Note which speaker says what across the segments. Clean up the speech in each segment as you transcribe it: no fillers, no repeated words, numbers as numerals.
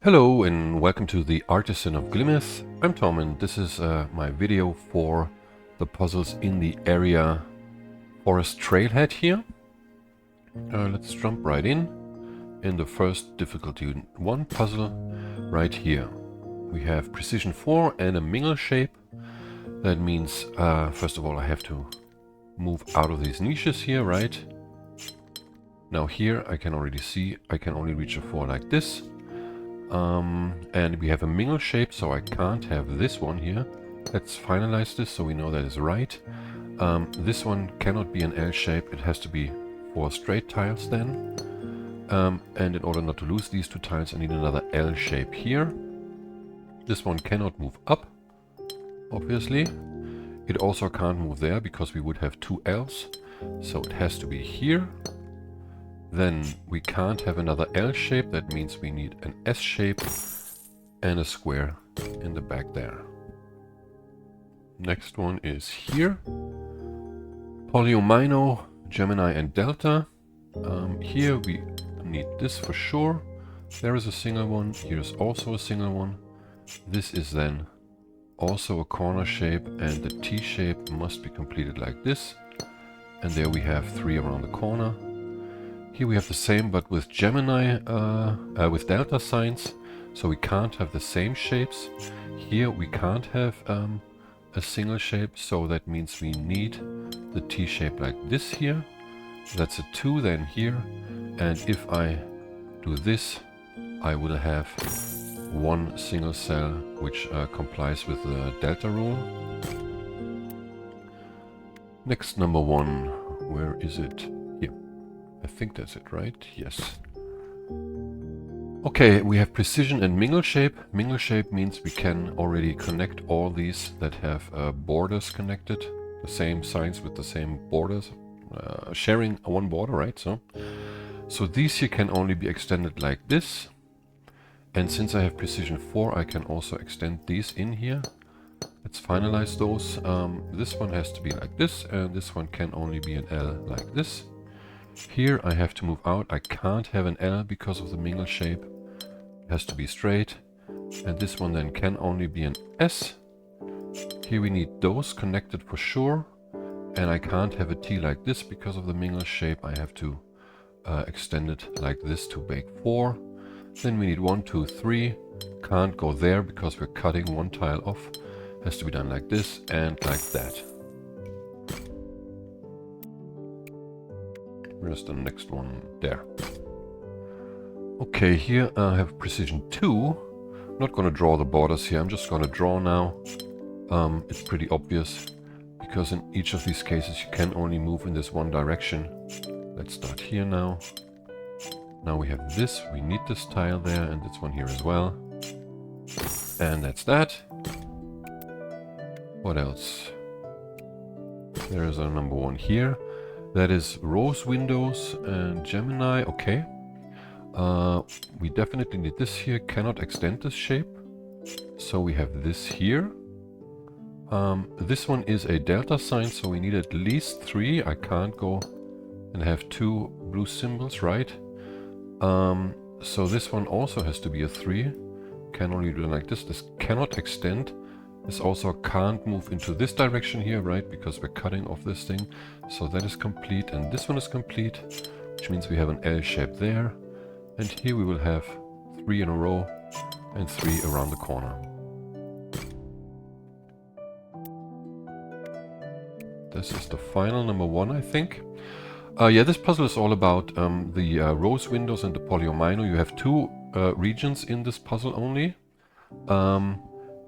Speaker 1: Hello and welcome to the Artisan of Glimmith. I'm Tom and this is my video for the puzzles in the area Forest Trailhead here. Let's jump right in the first difficulty 1 puzzle right here. We have precision 4 and a mingle shape. That means first of all I have to move out of these niches here, right? Now here I can already see I can only reach a 4 like this. And we have a mingle shape, so I can't have this one here. Let's finalize this so we know that is right. This one cannot be an L shape, it has to be 4 straight tiles then. And in order not to lose these 2 tiles I need another L shape here. This one cannot move up, obviously. It also can't move there because we would have 2 L's, so it has to be here. Then we can't have another L shape, that means we need an S shape and a square in the back there. Next one is here. Polyomino, Gemini and Delta. Here we need this for sure. There is a single one, here's also a single one. This is then also a corner shape and the T shape must be completed like this. And there we have 3 around the corner. Here we have the same, but with Gemini, with delta signs, so we can't have the same shapes. Here we can't have a single shape, so that means we need the T shape like this here. That's a 2 then here, and if I do this, I will have 1 single cell, which complies with the delta rule. Next, number 1, where is it? I think that's it, right? Yes. Okay, we have precision and mingle shape. Mingle shape means we can already connect all these that have borders connected. The same signs with the same borders. Sharing one border, right? So these here can only be extended like this. And since I have precision 4, I can also extend these in here. Let's finalize those. This one has to be like this, and this one can only be an L like this. Here I have to move out. I can't have an L because of the mingle shape. It has to be straight. And this one then can only be an S. Here we need those connected for sure. And I can't have a T like this because of the mingle shape. I have to extend it like this to make 4. Then we need 1, 2, 3. Can't go there because we're cutting 1 tile off. Has to be done like this and like that. Where's the next one? There. Okay, here I have precision 2. Not going to draw the borders here, I'm just going to draw now. It's pretty obvious, because in each of these cases you can only move in this one direction. Let's start here now. Now we have this, we need this tile there, and this one here as well. And that's that. What else? There's our number 1 here. That is rose windows and Gemini. Okay. We definitely need this here. Cannot extend this shape. So we have this here. This one is a delta sign, so we need at least 3. I can't go and have 2 blue symbols, right? So this one also has to be a 3. Can only do it like this. This cannot extend. This also can't move into this direction here, right? Because we're cutting off this thing. So that is complete, and this one is complete, which means we have an L shape there. And here we will have 3 in a row and 3 around the corner. This is the final number 1, I think. Yeah, this puzzle is all about the rose windows and the polyomino. You have 2 regions in this puzzle only.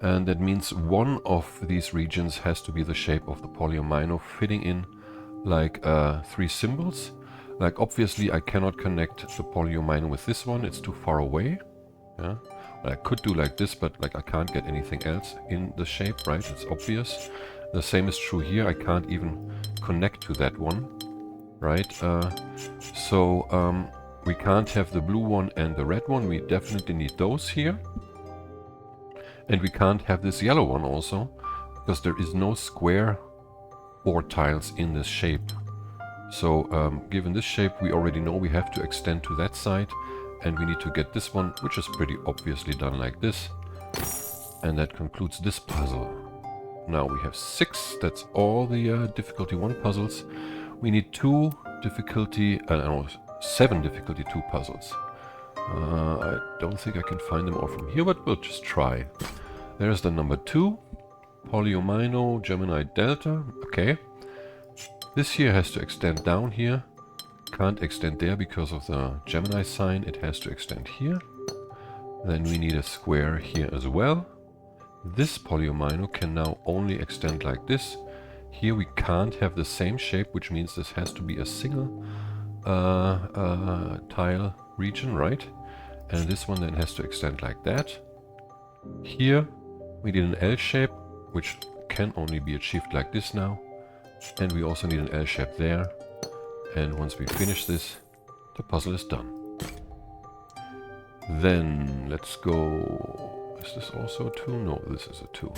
Speaker 1: And that means one of these regions has to be the shape of the polyomino, fitting in like 3 symbols. Like obviously I cannot connect the polyomino with this one, it's too far away. Yeah, well, I could do like this, but like I can't get anything else in the shape, right? It's obvious. The same is true here, I can't even connect to that one, right? So we can't have the blue one and the red one, we definitely need those here. And we can't have this yellow one also, because there is no square 4 tiles in this shape. So given this shape, we already know we have to extend to that side, And we need to get this one, which is pretty obviously done like this. And that concludes this puzzle. Now we have 6. That's all the difficulty 1 puzzles. We need 2 difficulty, no, 7 difficulty 2 puzzles. I don't think I can find them all from here, but we'll just try. There's the number 2. Polyomino, Gemini Delta. Okay. This here has to extend down here. Can't extend there because of the Gemini sign. It has to extend here. Then we need a square here as well. This polyomino can now only extend like this. Here we can't have the same shape, which means this has to be a single tile region, right? And this one then has to extend like that. Here we need an L shape, which can only be achieved like this now. And we also need an L shape there. And once we finish this, the puzzle is done. Then let's go... Is this also a 2? No, this is a 2.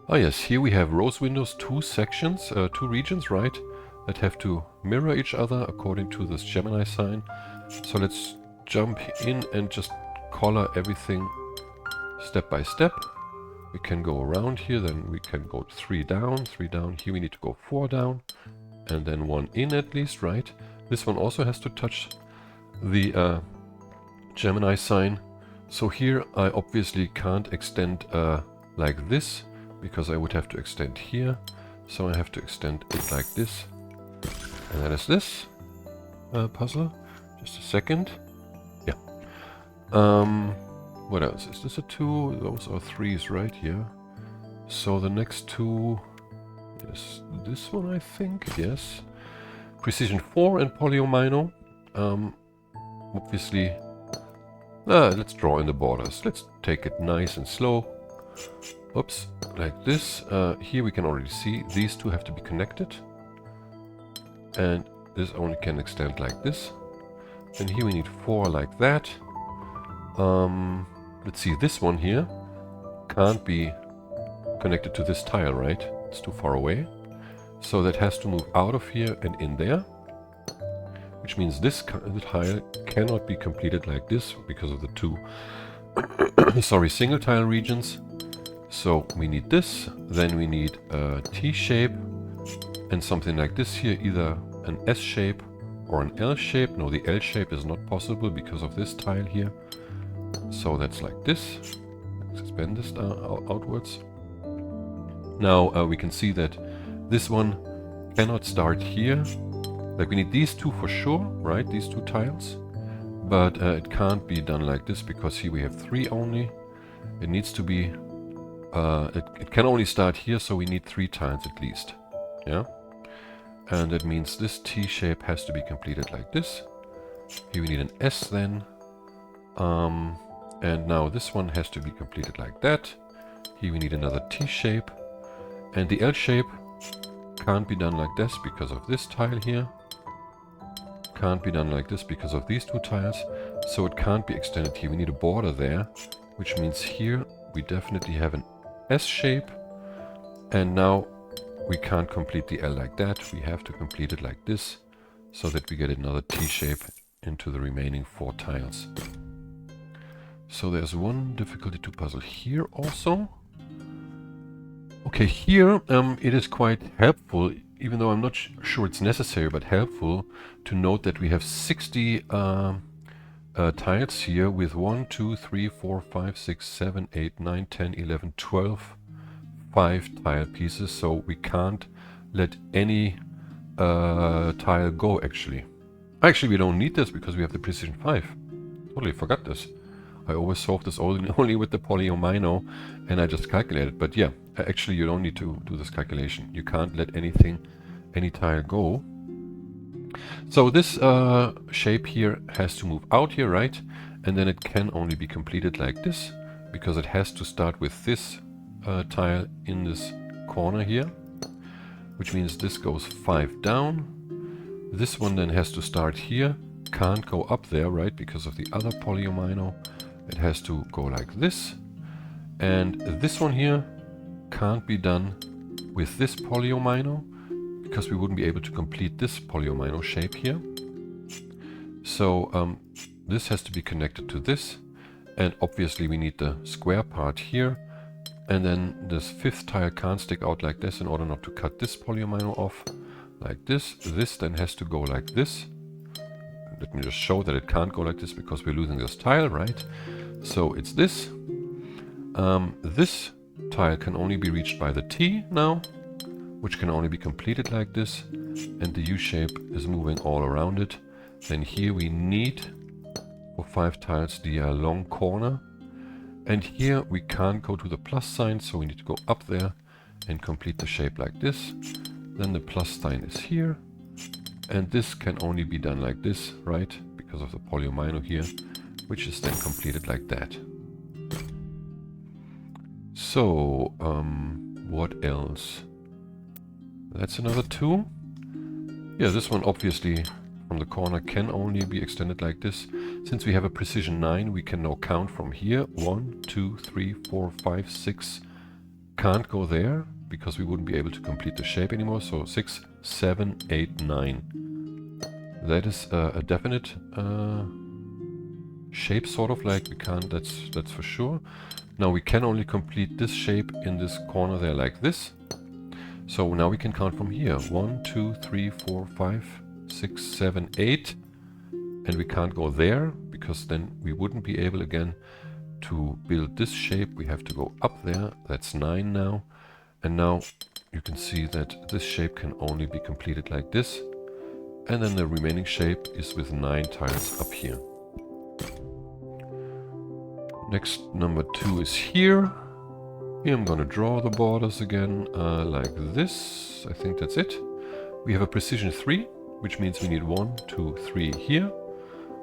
Speaker 1: Oh yes, here we have rose windows, 2 sections, 2 regions, right? That have to mirror each other according to this Gemini sign. So let's jump in and just color everything step by step. We can go around here, then we can go 3 down, 3 down. Here we need to go 4 down, and then 1 in at least, right? This one also has to touch the Gemini sign. So here I obviously can't extend like this, because I would have to extend here. So I have to extend it like this. And that is this puzzle. Just a second. Yeah. What else? Is this a 2? Those are 3s, right? Yeah. So the next 2 is this one, I think. Yes. Precision 4 and polyomino. Obviously, let's draw in the borders. Let's take it nice and slow. Oops, like this. Here we can already see these 2 have to be connected. And this only can extend like this. And here we need 4 like that. Let's see, this one here can't be connected to this tile, right? It's too far away. So that has to move out of here and in there. Which means this tile cannot be completed like this because of the 2 sorry, single tile regions. So we need this, then we need a T shape and something like this here, either an S shape or an L shape. No, the L shape is not possible because of this tile here. So that's like this. Let's expand this outwards. Now we can see that this one cannot start here. Like we need these 2 for sure, right? These 2 tiles. But it can't be done like this because here we have 3 only. It needs to be... it can only start here, so we need 3 tiles at least. Yeah? And that means this T shape has to be completed like this. Here we need an S then. And now this one has to be completed like that. Here we need another T shape. And the L shape can't be done like this because of this tile here. Can't be done like this because of these 2 tiles. So it can't be extended here. We need a border there, which means here we definitely have an S shape. And now we can't complete the L like that. We have to complete it like this so that we get another T shape into the remaining 4 tiles. So there's one difficulty 2 puzzle here also. Okay, here it is quite helpful, even though I'm not sure it's necessary, but helpful to note that we have 60 tiles here with 1, 2, 3, 4, 5, 6, 7, 8, 9, 10, 11, 12, 5 tile pieces. So we can't let any tile go actually. Actually, we don't need this because we have the precision 5. Totally forgot this. I always solve this only with the polyomino and I just calculate it. But yeah, actually you don't need to do this calculation. You can't let any tile go. So this shape here has to move out here, right? And then it can only be completed like this because it has to start with this tile in this corner here. Which means this goes 5 down. This one then has to start here. Can't go up there, right? Because of the other polyomino. It has to go like this. And this one here can't be done with this polyomino because we wouldn't be able to complete this polyomino shape here. So this has to be connected to this, and obviously we need the square part here, and then this fifth tile can't stick out like this in order not to cut this polyamino off, like this. This then has to go like this. Let me just show that it can't go like this because we're losing this tile, right? So it's this. This tile can only be reached by the T now, which can only be completed like this, and the U shape is moving all around it. Then here we need, for 5 tiles, the long corner. And here we can't go to the plus sign, so we need to go up there and complete the shape like this. Then the plus sign is here. And this can only be done like this, right? Because of the polyamino here, which is then completed like that. So, what else? That's another 2. Yeah, this one obviously from the corner can only be extended like this. Since we have a precision 9, we can now count from here. 1, 2, 3, 4, 5, 6. Can't go there because we wouldn't be able to complete the shape anymore. So 6, 7, 8, 9. That is a definite shape, sort of like we can't, that's for sure. Now we can only complete this shape in this corner there like this. So now we can count from here. 1, 2, 3, 4, 5, 6, 7, 8. And we can't go there because then we wouldn't be able again to build this shape. We have to go up there. That's 9 now. And now you can see that this shape can only be completed like this. And then the remaining shape is with 9 tiles up here. Next, number 2 is here. Here I'm going to draw the borders again like this. I think that's it. We have a precision 3, which means we need 1, 2, 3 here.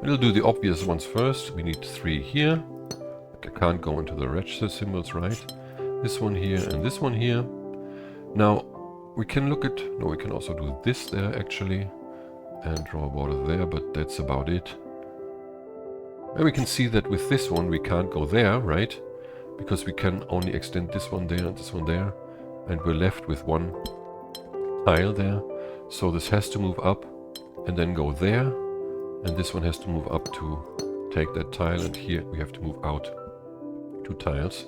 Speaker 1: And we'll do the obvious ones first. We need 3 here. I can't go into the red symbols, right? This one here and this one here. Now we can look at, no, we can also do this there actually and draw a border there, but that's about it. And we can see that with this one we can't go there, right? Because we can only extend this one there and this one there, and we're left with 1 tile there. So this has to move up and then go there, and this one has to move up to take that tile, and here we have to move out 2 tiles.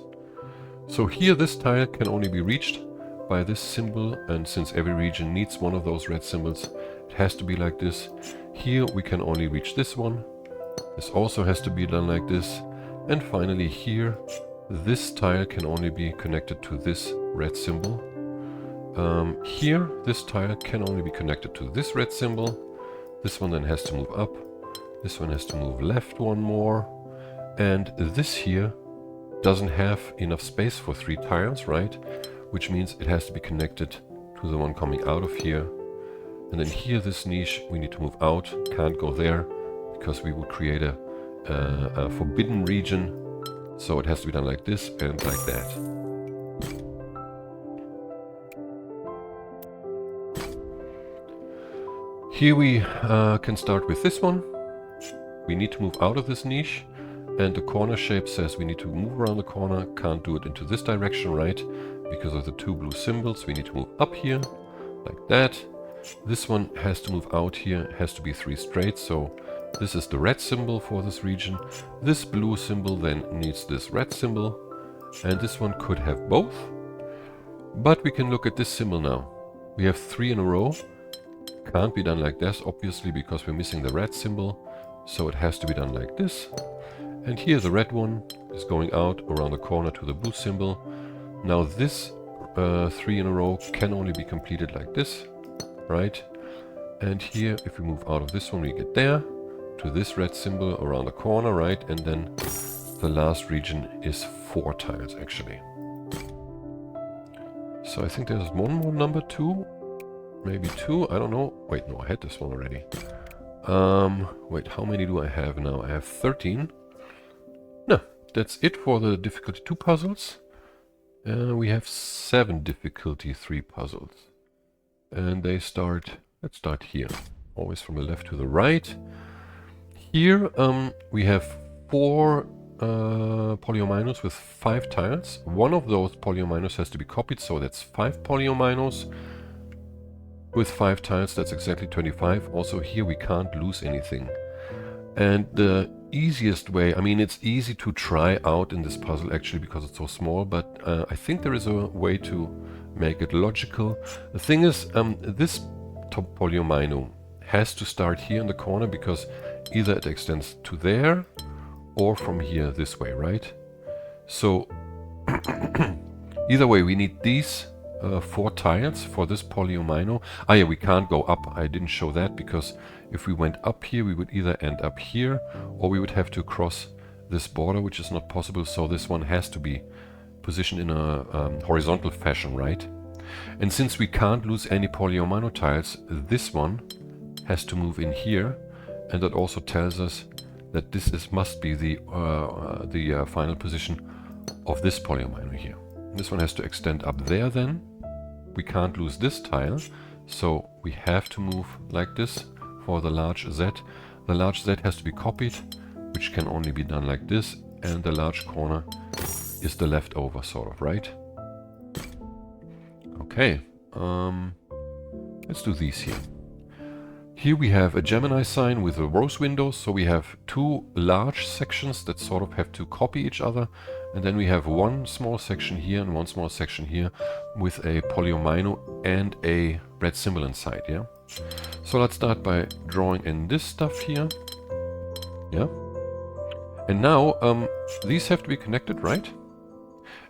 Speaker 1: So here this tile can only be reached by this symbol, and since every region needs one of those red symbols, it has to be like this. Here we can only reach this one. This also has to be done like this. And finally here, this tile can only be connected to this red symbol. Here, this tile can only be connected to this red symbol. This one then has to move up. This one has to move left 1 more. And this here doesn't have enough space for 3 tiles, right? Which means it has to be connected to the one coming out of here. And then here, this niche, we need to move out. Can't go there because we would create a forbidden region. So it has to be done like this and like that. Here we can start with this one. We need to move out of this niche, and the corner shape says we need to move around the corner. Can't do it into this direction, right? Because of the 2 blue symbols. We need to move up here, like that. This one has to move out here. It has to be 3 straight, so this is the red symbol for this region. This blue symbol then needs this red symbol, and this one could have both. But we can look at this symbol now. We have 3 in a row. Can't be done like this, obviously, because we're missing the red symbol. So it has to be done like this. And here the red one is going out around the corner to the blue symbol. Now this 3 in a row can only be completed like this, right? And here, if we move out of this one, we get there to this red symbol around the corner, right? And then the last region is 4 tiles actually. So I think there's one more number 2, maybe 2, I don't know. Wait, no, I had this one already. Wait, how many do I have now? I have 13. No, that's it for the difficulty 2 puzzles. We have 7 difficulty 3 puzzles. And they start, let's start here. Always from the left to the right. Here we have 4 polyaminos with 5 tiles. One of those polyaminos has to be copied, so that's 5 polyaminos. With 5 tiles, that's exactly 25. Also here we can't lose anything. And the easiest way, I mean, it's easy to try out in this puzzle actually because it's so small, but I think there is a way to make it logical. The thing is, this top polyomino has to start here in the corner because either it extends to there or from here this way, right? So either way, we need these 4 tiles for this polyomino. Ah yeah, we can't go up. I didn't show that because if we went up here, we would either end up here or we would have to cross this border, which is not possible. So this one has to be positioned in a horizontal fashion, right? And since we can't lose any polyomino tiles, this one has to move in here, and that also tells us that this must be the final position of this polyomino here. This one has to extend up there then. We can't lose this tile, so we have to move like this for the large Z. The large Z has to be copied, which can only be done like this, and the large corner is the leftover sort of, right? Okay, let's do these here. Here we have a Gemini sign with a rose window, so we have 2 large sections that sort of have to copy each other, and then we have 1 small section here and 1 small section here with a polyomino and a red symbol inside, yeah? So let's start by drawing in this stuff here, yeah? And now these have to be connected, right?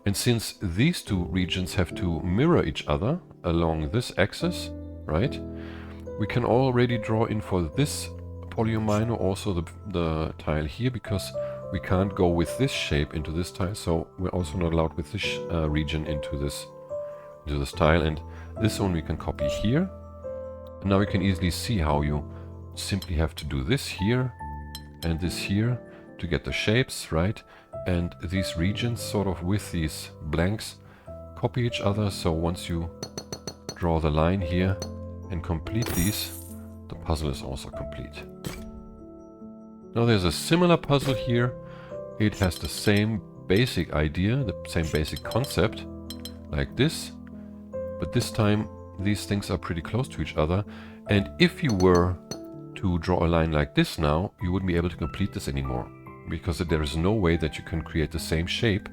Speaker 1: And since these 2 regions have to mirror each other along this axis, right? We can already draw in for this polyomino also the tile here, because we can't go with this shape into this tile, so we're also not allowed with this region into this tile. And this one we can copy here. And now we can easily see how you simply have to do this here and this here to get the shapes, right? And these regions sort of with these blanks copy each other, so once you draw the line here and complete these, the puzzle is also complete. Now there's a similar puzzle here. It has the same basic idea, the same basic concept, like this, but this time these things are pretty close to each other, and if you were to draw a line like this now, you wouldn't be able to complete this anymore, because there is no way that you can create the same shape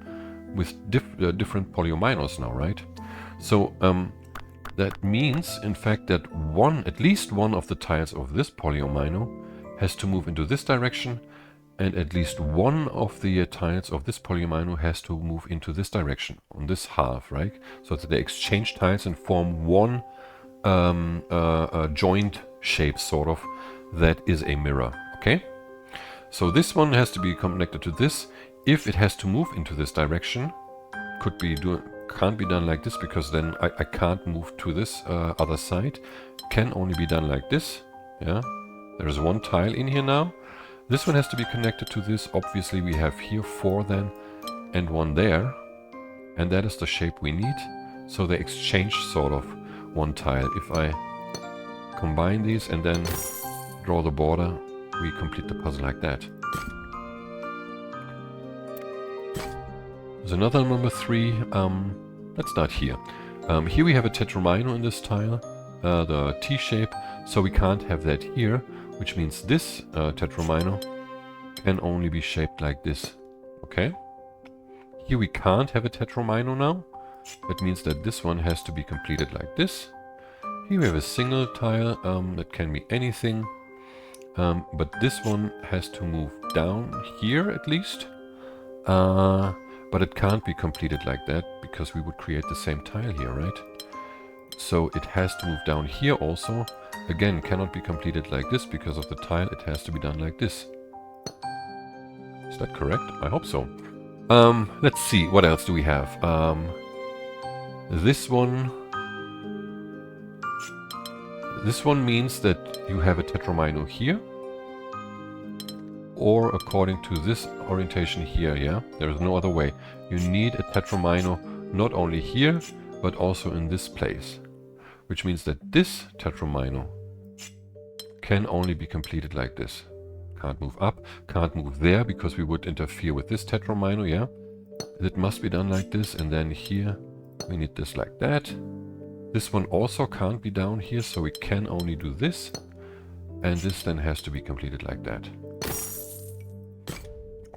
Speaker 1: with different polyominoes now, right? So that means, in fact, that at least one of the tiles of this polyomino has to move into this direction, and at least one of the tiles of this polyomino has to move into this direction, on this half, right? So that they exchange tiles and form one joint shape, sort of, that is a mirror, okay? So this one has to be connected to this. If it has to move into this direction, can't be done like this, because then I can't move to this other side. Can only be done like this, yeah? There's 1 tile in here now. This one has to be connected to this. Obviously we have here 4 then, and 1 there. And that is the shape we need. So they exchange sort of 1 tile. If I combine these and then draw the border, we complete the puzzle like that. There's another number 3. Let's start here. Here we have a tetromino in this tile, the T shape, so we can't have that here, which means this tetromino can only be shaped like this, okay? Here we can't have a tetromino now. That means that this one has to be completed like this. Here we have a single tile that can be anything, but this one has to move down here at least. But it can't be completed like that, because we would create the same tile here, right? So it has to move down here also. Again, cannot be completed like this because of the tile. It has to be done like this. Is that correct? I hope so. Let's see, what else do we have? This one means that you have a tetromino here, or according to this orientation here, yeah? There is no other way. You need a tetromino not only here, but also in this place. Which means that this tetromino can only be completed like this. Can't move up, can't move there, because we would interfere with this tetromino, yeah? It must be done like this, and then here we need this like that. This one also can't be down here, so we can only do this. And this then has to be completed like that.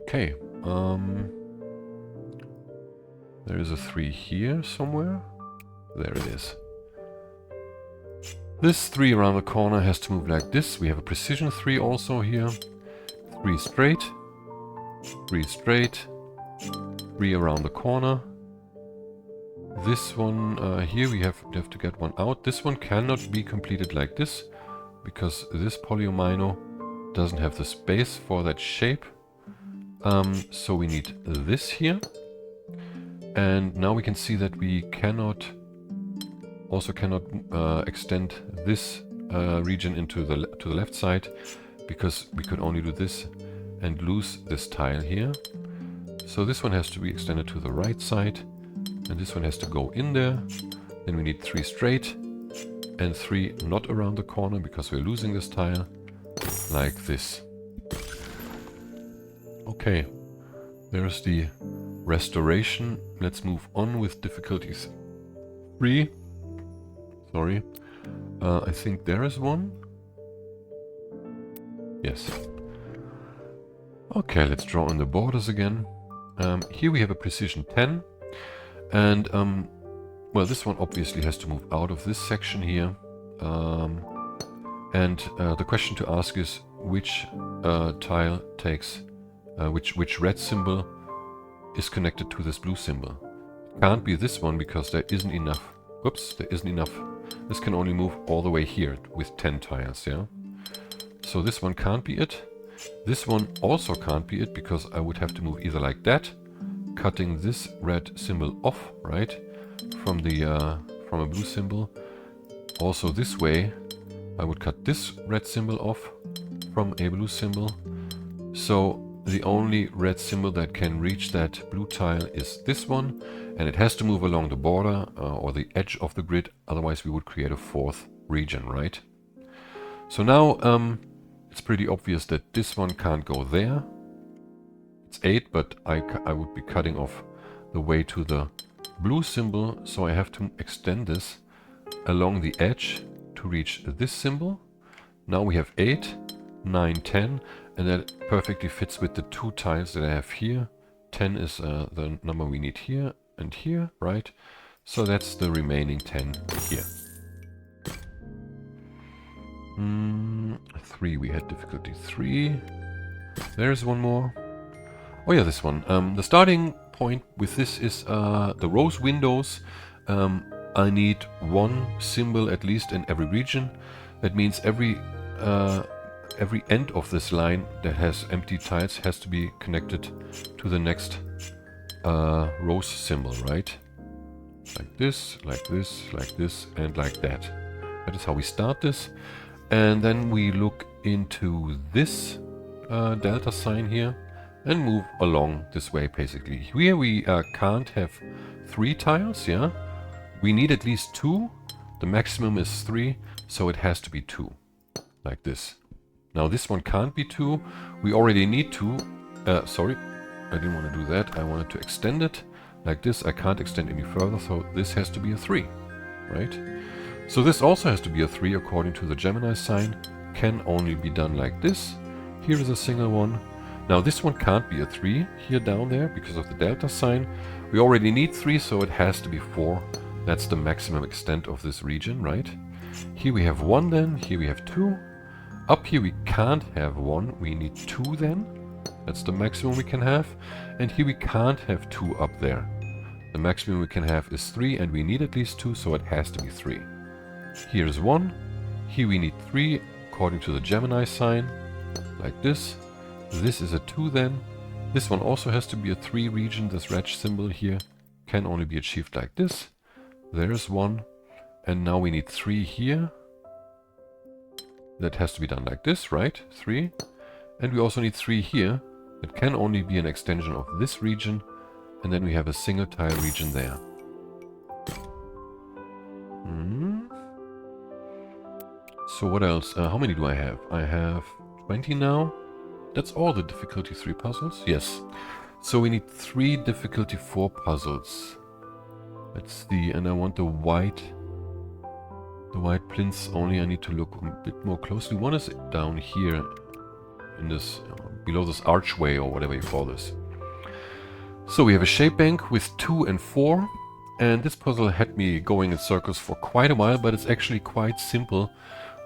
Speaker 1: Okay. There is a 3 here somewhere. There it is. This 3 around the corner has to move like this. We have a precision 3 also here. 3 straight. 3 straight. 3 around the corner. This one here we have to get one out. This one cannot be completed like this because this polyomino doesn't have the space for that shape. So we need this here. And now we can see that we cannot extend this region into to the left side because we could only do this and lose this tile here. So this one has to be extended to the right side and this one has to go in there. Then we need 3 straight and 3 not around the corner because we're losing this tile like this. Okay, there's the restoration. Let's move on with difficulties 3. Sorry. I think there is one. Yes. Okay, let's draw in the borders again. Here we have a precision 10. And, well, this one obviously has to move out of this section here. The question to ask is which tile takes, which red symbol is connected to this blue symbol. It can't be this one because there isn't enough. Whoops, there isn't enough. This can only move all the way here with 10 tiles, yeah? So this one can't be it. This one also can't be it because I would have to move either like that, cutting this red symbol off, right? From a blue symbol. Also this way, I would cut this red symbol off from a blue symbol. So the only red symbol that can reach that blue tile is this one, and it has to move along the border or the edge of the grid, otherwise we would create a 4th region, right? So now it's pretty obvious that this one can't go there. It's 8, but I would be cutting off the way to the blue symbol, so I have to extend this along the edge to reach this symbol. Now we have 8, 9, 10, and that perfectly fits with the 2 tiles that I have here. 10 is the number we need here and here, right? So that's the remaining 10 here. 3, we had difficulty 3. There's one more. Oh yeah, this one. The starting point with this is the rose windows. I need 1 symbol at least in every region. That means every end of this line that has empty tiles has to be connected to the next rose symbol, right? Like this, like this, like this, and like that. That is how we start this. And then we look into this delta sign here and move along this way, basically. Here we can't have 3 tiles, yeah? We need at least 2. The maximum is 3, so it has to be 2, like this. Now this one can't be 2. We already need 2. Sorry, I didn't want to do that. I wanted to extend it like this. I can't extend any further, so this has to be a 3, right? So this also has to be a 3 according to the Gemini sign. Can only be done like this. Here is a single one. Now this one can't be a 3 here down there because of the delta sign. We already need 3, so it has to be 4. That's the maximum extent of this region, right? Here we have 1 then. Here we have 2. Up here we can't have 1. We need 2 then. That's the maximum we can have. And here we can't have 2 up there. The maximum we can have is 3, and we need at least 2, so it has to be 3. Here's 1. Here we need 3 according to the Gemini sign, like this. This is a 2 then. This one also has to be a 3 region. This red symbol here can only be achieved like this. There's 1. And now we need 3 here. That has to be done like this, right? 3. And we also need 3 here. That can only be an extension of this region. And then we have a single tile region there. So what else? How many do I have? I have 20 now. That's all the difficulty 3 puzzles? Yes. So we need 3 difficulty 4 puzzles. Let's see. And I want the white plinths only. I need to look a bit more closely. One is down here in this below this archway or whatever you call this. So we have a shape bank with 2 and 4, and this puzzle had me going in circles for quite a while, but it's actually quite simple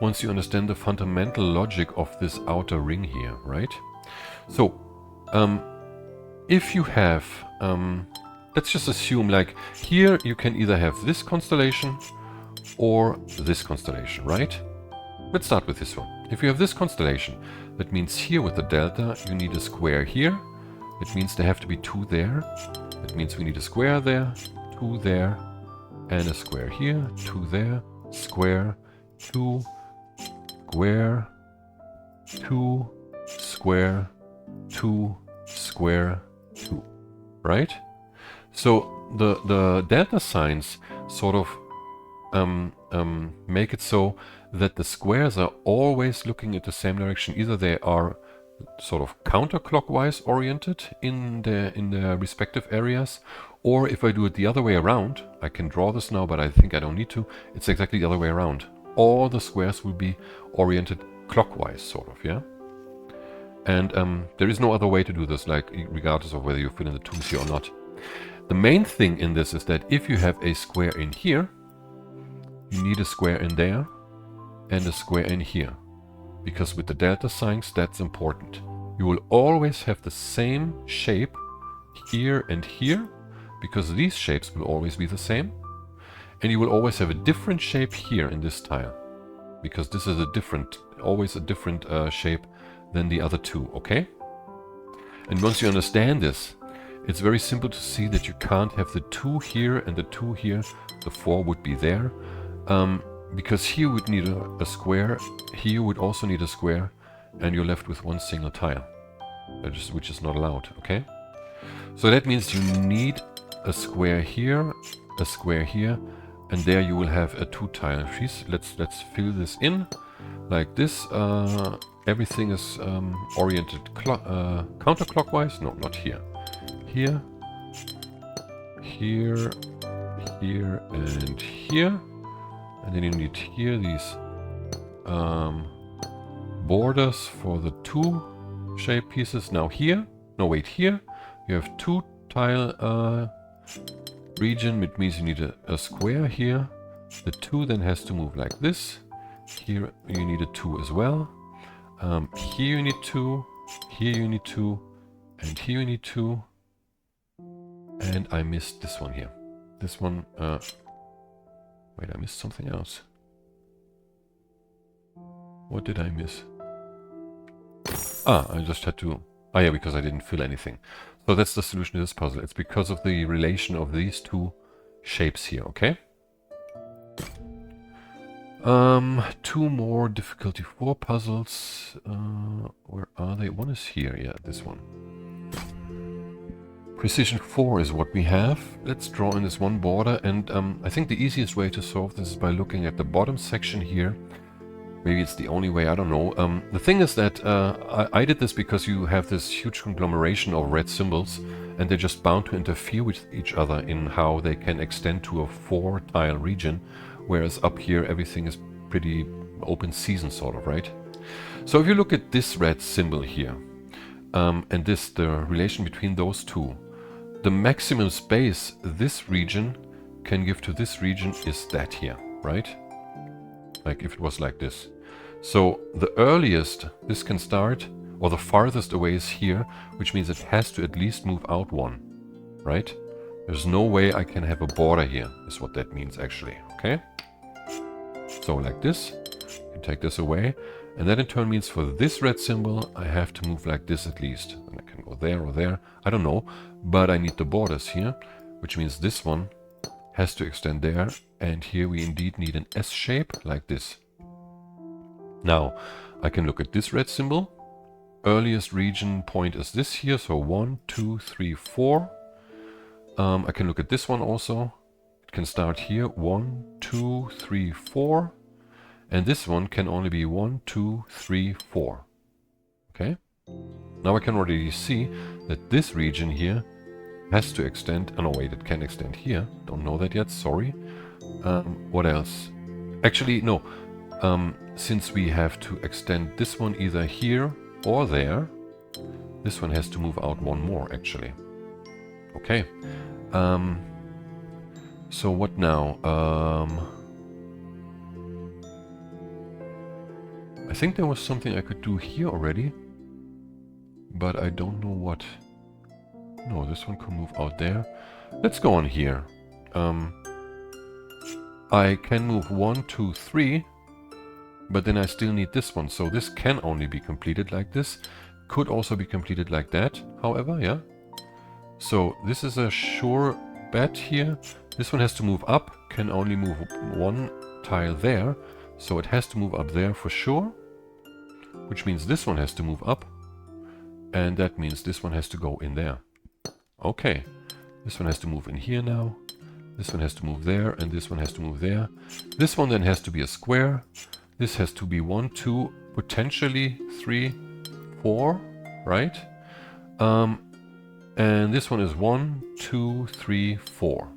Speaker 1: once you understand the fundamental logic of this outer ring here, right? So if you have let's just assume, like, here you can either have this constellation or this constellation, right? Let's start with this one. If you have this constellation, that means here with the delta you need a square here. It means there have to be 2 there. It means we need a square there, 2 there, and a square here, 2 there, square, 2, square, 2, square, 2, square, 2, right? So the delta signs sort of make it so that the squares are always looking at the same direction. Either they are sort of counterclockwise oriented in their respective areas, or if I do it the other way around, I can draw this now, but I think I don't need to. It's exactly the other way around. All the squares will be oriented clockwise, sort of, yeah? And there is no other way to do this, like, regardless of whether you fill in the 2's here or not. The main thing in this is that if you have a square in here, you need a square in there and a square in here. Because with the delta signs, that's important. You will always have the same shape here and here, because these shapes will always be the same. And you will always have a different shape here in this tile, because this is always a different shape than the other 2, okay? And once you understand this, it's very simple to see that you can't have the 2 here and the 2 here. The 4 would be there. Because here would need a square, here would also need a square, and you're left with one single tile, which is not allowed, okay? So that means you need a square here, and there you will have a 2 tile piece. Let's fill this in like this. Everything is oriented counterclockwise. No, not here. Here, here, here, and here. And then you need here these borders for the 2 shape pieces. Now here, no wait, here you have 2 tile region, which means you need a square here. The 2 then has to move like this. Here you need a 2 as well. Here you need 2, here you need 2, and here you need 2. And I missed this one here. This one, wait, I missed something else. What did I miss? I just had to... yeah, because I didn't fill anything. So that's the solution to this puzzle. It's because of the relation of these 2 shapes here, okay? 2 more difficulty 4 puzzles. Where are they? One is here, yeah, this one. Precision 4 is what we have. Let's draw in this one border, and I think the easiest way to solve this is by looking at the bottom section here. Maybe it's the only way, I don't know. The thing is that I did this because you have this huge conglomeration of red symbols, and they're just bound to interfere with each other in how they can extend to a 4 tile region, whereas up here everything is pretty open season, sort of, right? So if you look at this red symbol here, and the relation between those 2, the maximum space this region can give to this region is that here, right? Like if it was like this. So the earliest this can start, or the farthest away, is here, which means it has to at least move out 1, right? There's no way I can have a border here, is what that means actually, okay? So like this, you take this away, and that in turn means for this red symbol, I have to move like this at least. And I can go there or there, I don't know, but I need the borders here, which means this one has to extend there, and here we indeed need an S shape like this. Now, I can look at this red symbol. Earliest region point is this here, so 1, 2, 3, 4. I can look at this one also. It can start here, 1, 2, 3, 4. And this one can only be 1, 2, 3, 4. Okay? Now I can already see that this region here has to extend. Oh no, wait, it can extend here. Don't know that yet, sorry. What else? Actually, no. Since we have to extend this one either here or there. This one has to move out one more, actually. Okay. So what now? I think there was something I could do here already, but I don't know what. No, this one can move out there. Let's go on here. I can move 1, 2, 3, but then I still need this one. So this can only be completed like this. Could also be completed like that, however, yeah. So this is a sure bet here. This one has to move up, can only move one tile there. So it has to move up there for sure, which means this one has to move up. And that means this one has to go in there. Okay, this one has to move in here now. This one has to move there, and this one has to move there. This one then has to be a square. This has to be 1, 2, potentially 3, 4, right? And this one is 1, 2, 3, 4.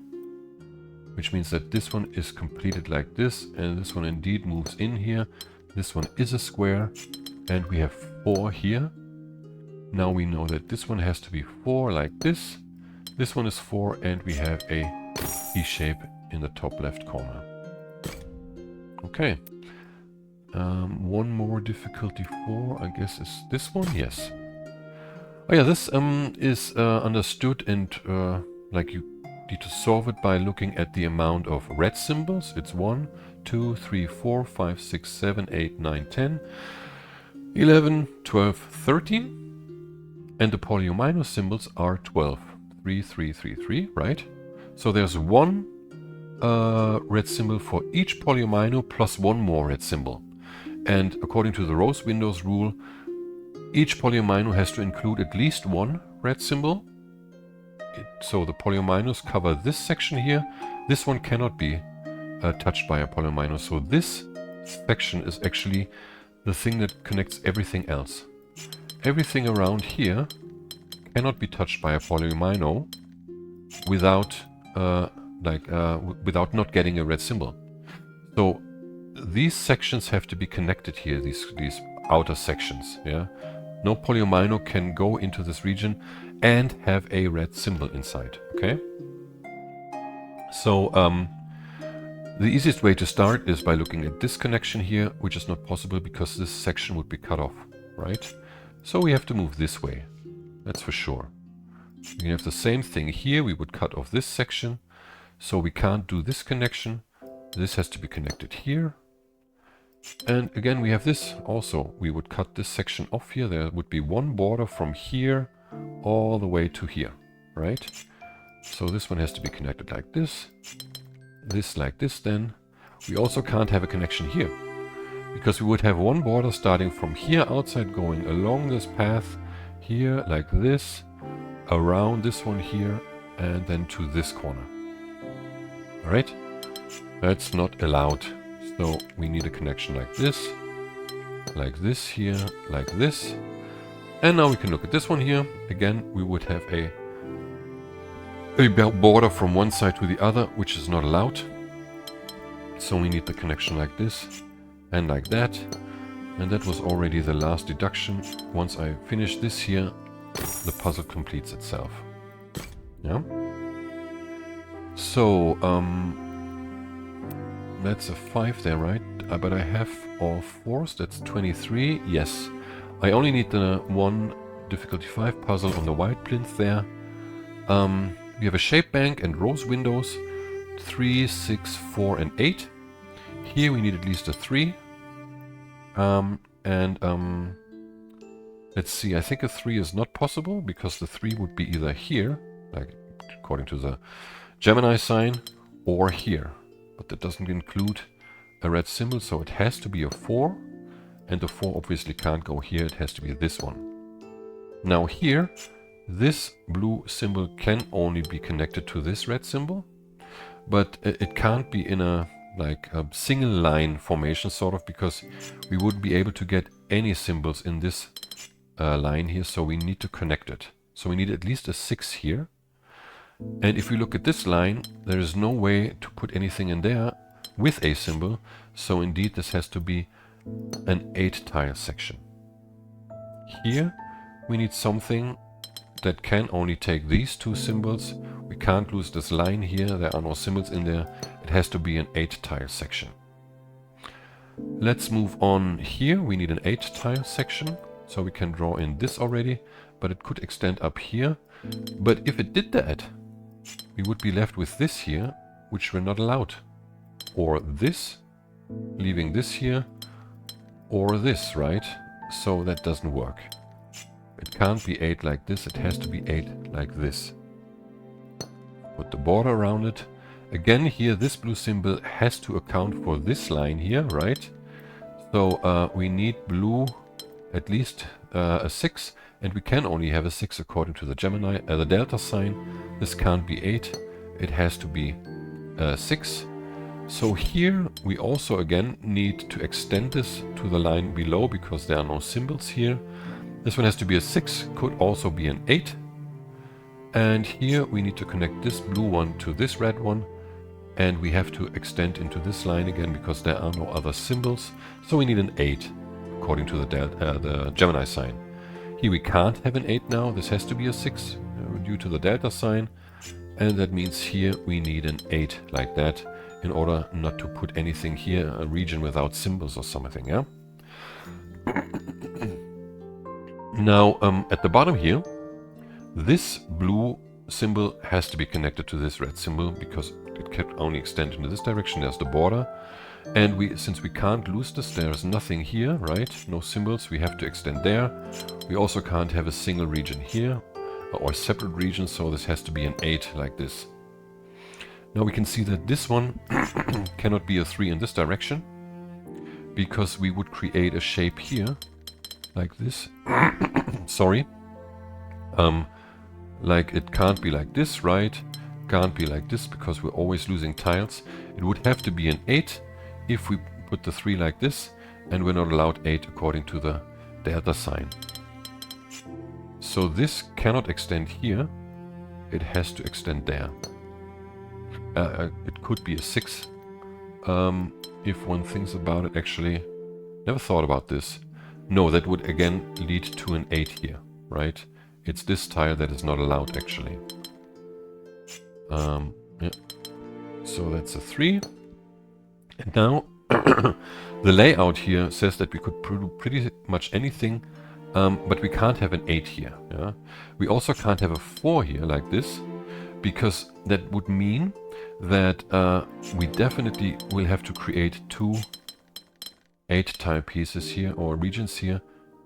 Speaker 1: Which means that this one is completed like this, and this one indeed moves in here. This one is a square, and we have 4 here. Now we know that this one has to be 4 like this. This one is 4, and we have a E shape in the top left corner. Okay. One more difficulty 4, I guess, is this one. Yes. Oh yeah, this is understood, and like you need to solve it by looking at the amount of red symbols. It's 1, 2, 3, 4, 5, 6, 7, 8, 9, 10, 11, 12, 13. And the polyomino symbols are 12. 3, 3, 3, 3, right? So there's one red symbol for each polyomino plus one more red symbol. And according to the rose windows rule, each polyomino has to include at least one red symbol. So the polyominoes cover this section here. This one cannot be touched by a polyomino. So this section is actually the thing that connects everything else. Everything around here cannot be touched by a polyomino without without not getting a red symbol. So these sections have to be connected here, these outer sections, yeah. No polyomino can go into this region and have a red symbol inside, okay? So the easiest way to start is by looking at this connection here, which is not possible because this section would be cut off, right? So we have to move this way, that's for sure. We have the same thing here, we would cut off this section, so we can't do this connection. This has to be connected here. And again, we have this also. We would cut this section off here. There would be one border from here all the way to here, right? So this one has to be connected like this. This like this then. We also can't have a connection here, because we would have one border starting from here outside, going along this path here like this, around this one here, and then to this corner. All right? That's not allowed. So we need a connection like this here, like this. And now we can look at this one here. Again, we would have a border from one side to the other, which is not allowed. So we need the connection like this and like that. And that was already the last deduction. Once I finish this here, the puzzle completes itself. Yeah. So, that's a 5 there, right? But I have all 4s, that's 23. Yes. I only need the one difficulty 5 puzzle on the white plinth there. We have a shape bank and rose windows. 3, 6, 4, and 8. Here we need at least a 3. Let's see, I think a 3 is not possible, because the 3 would be either here, like according to the Gemini sign, or here. But that doesn't include a red symbol, so it has to be a 4. And the 4 obviously can't go here, it has to be this one. Now here, this blue symbol can only be connected to this red symbol. But it can't be in a single line formation, sort of, because we wouldn't be able to get any symbols in this line here, so we need to connect it. So we need at least a 6 here. And if we look at this line, there is no way to put anything in there with a symbol, so indeed this has to be an 8 tile section. Here we need something that can only take these two symbols. We can't lose this line here. There are no symbols in there. It has to be an 8 tile section. Let's move on here. We need an 8 tile section. So we can draw in this already, but it could extend up here. But if it did that, we would be left with this here, which we're not allowed. Or this, leaving this here, or this, right? So that doesn't work. It can't be 8 like this, it has to be 8 like this. Put the border around it. Again, here this blue symbol has to account for this line here, right? So we need blue at least a 6, and we can only have a 6 according to the Gemini, the delta sign. This can't be 8, it has to be 6. So here we also again need to extend this to the line below because there are no symbols here. This one has to be a 6, could also be an 8. And here we need to connect this blue one to this red one. And we have to extend into this line again because there are no other symbols. So we need an 8 according to the Gemini sign. Here we can't have an 8 now. This has to be a 6 due to the delta sign. And that means here we need an 8 like that in order not to put anything here, a region without symbols or something, yeah? Now, at the bottom here, this blue symbol has to be connected to this red symbol because it can only extend into this direction. There's the border. And since we can't lose this, there's nothing here, right? No symbols, we have to extend there. We also can't have a single region here or separate regions, so this has to be an 8 like this. Now we can see that this one cannot be a 3 in this direction because we would create a shape here like this. Sorry. Like it can't be like this, right? Can't be like this because we're always losing tiles. It would have to be an 8 if we put the 3 like this, and we're not allowed 8 according to the delta sign. So this cannot extend here. It has to extend there. It could be a 6. If one thinks about it, actually. Never thought about this. No, that would again lead to an 8 here, right? It's this tile that is not allowed actually. Yeah. So that's a 3. And now the layout here says that we could do pretty much anything, but we can't have an 8 here. Yeah? We also can't have a 4 here like this, because that would mean that we definitely will have to create 2 8 tile pieces here or regions here,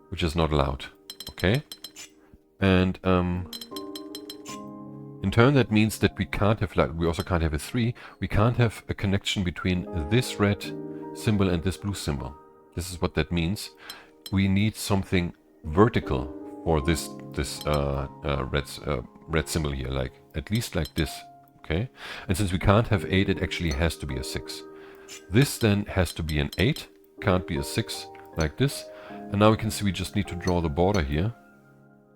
Speaker 1: which is not allowed. Okay? And in turn that means that we can't have, like, we also can't have a 3. We can't have a connection between this red symbol and this blue symbol. This is what that means. We need something vertical for this red symbol here, like at least like this. Okay? And since we can't have 8, it actually has to be a 6. This then has to be an 8. Can't be a 6 like this. And now we can see we just need to draw the border here.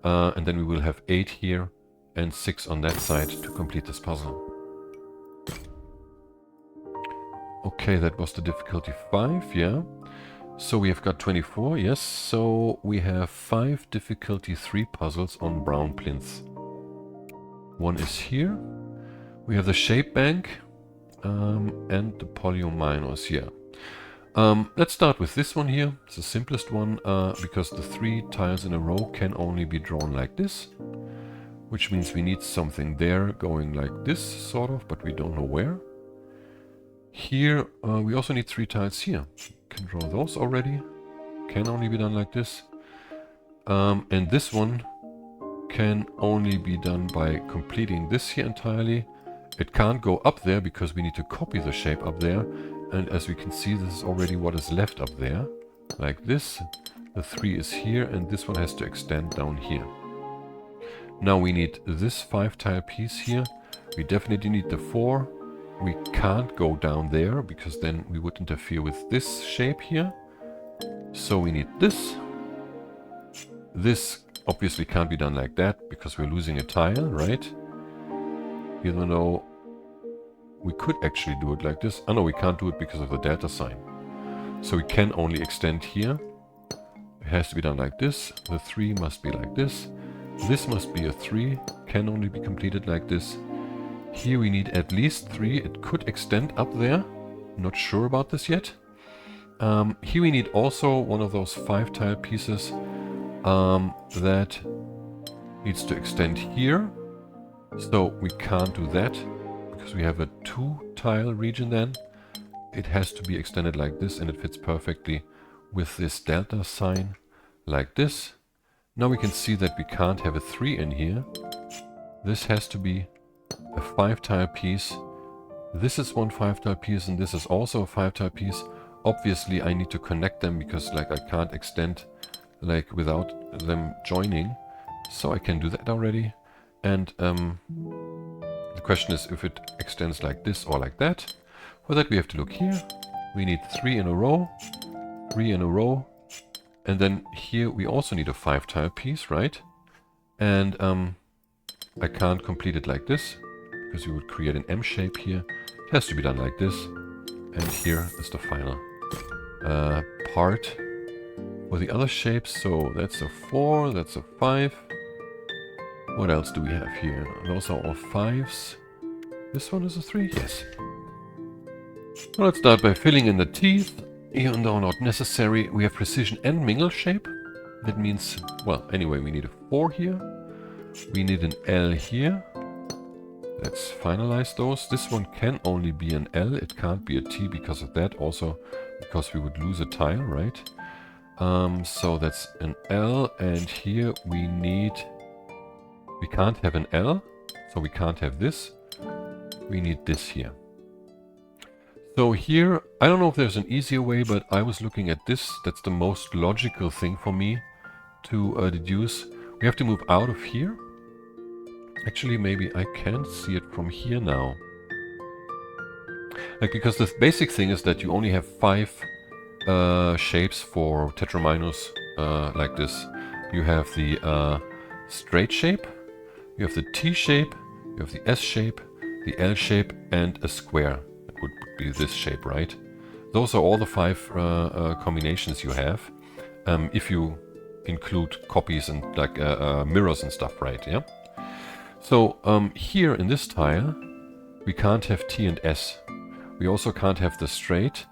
Speaker 1: And then we will have 8 here and 6 on that side to complete this puzzle. Okay, that was the difficulty 5, yeah. So we have got 24, yes. So we have 5 difficulty 3 puzzles on brown plinths. One is here. We have the shape bank and the polyominoes here. Let's start with this one here. It's the simplest one because the 3 tiles in a row can only be drawn like this, which means we need something there going like this, sort of, but we don't know where. Here we also need 3 tiles here. Can draw those already. Can only be done like this. And this one can only be done by completing this here entirely. It can't go up there because we need to copy the shape up there. And as we can see, this is already what is left up there. Like this. The 3 is here and this one has to extend down here. Now we need this 5 tile piece here. We definitely need the 4. We can't go down there because then we would interfere with this shape here. So we need this. This obviously can't be done like that because we're losing a tile, right? Even though we could actually do it like this. Oh no, we can't do it because of the delta sign. So we can only extend here. It has to be done like this. The 3 must be like this. This must be a 3. Can only be completed like this. Here we need at least 3. It could extend up there. Not sure about this yet. Here we need also one of those 5-tile pieces that needs to extend here. So we can't do that because we have a 2-tile region then. It has to be extended like this, and it fits perfectly with this delta sign like this. Now we can see that we can't have a 3 in here. This has to be a 5-tile piece. This is one 5-tile piece, and this is also a 5-tile piece. Obviously I need to connect them because like I can't extend like without them joining. So I can do that already. And the question is if it extends like this or like that. For that we have to look here. We need 3 in a row, 3 in a row. And then here we also need a 5-tile piece, right? And I can't complete it like this because you would create an M shape here. It has to be done like this. And here is the final part for the other shapes. So that's a 4, that's a 5. What else do we have here? Those are all 5s. This one is a 3? Yes. Well, let's start by filling in the teeth. Even though not necessary, we have precision and mingle shape. That means, well, anyway, we need a 4 here. We need an L here. Let's finalize those. This one can only be an L. It can't be a T because of that. Also, because we would lose a tile, right? So that's an L. And here we need... We can't have an L. So we can't have this. We need this here. So here, I don't know if there's an easier way, but I was looking at this. That's the most logical thing for me to deduce. We have to move out of here. Actually, maybe I can see it from here now. Like, because the basic thing is that you only have 5 shapes for tetraminus like this. You have the straight shape, you have the T shape, you have the S shape, the L shape, and a square. That would be this shape, right? Those are all the 5 combinations you have. If you include copies and like mirrors and stuff, right? Yeah. So here in this tile, we can't have T and S. We also can't have the straight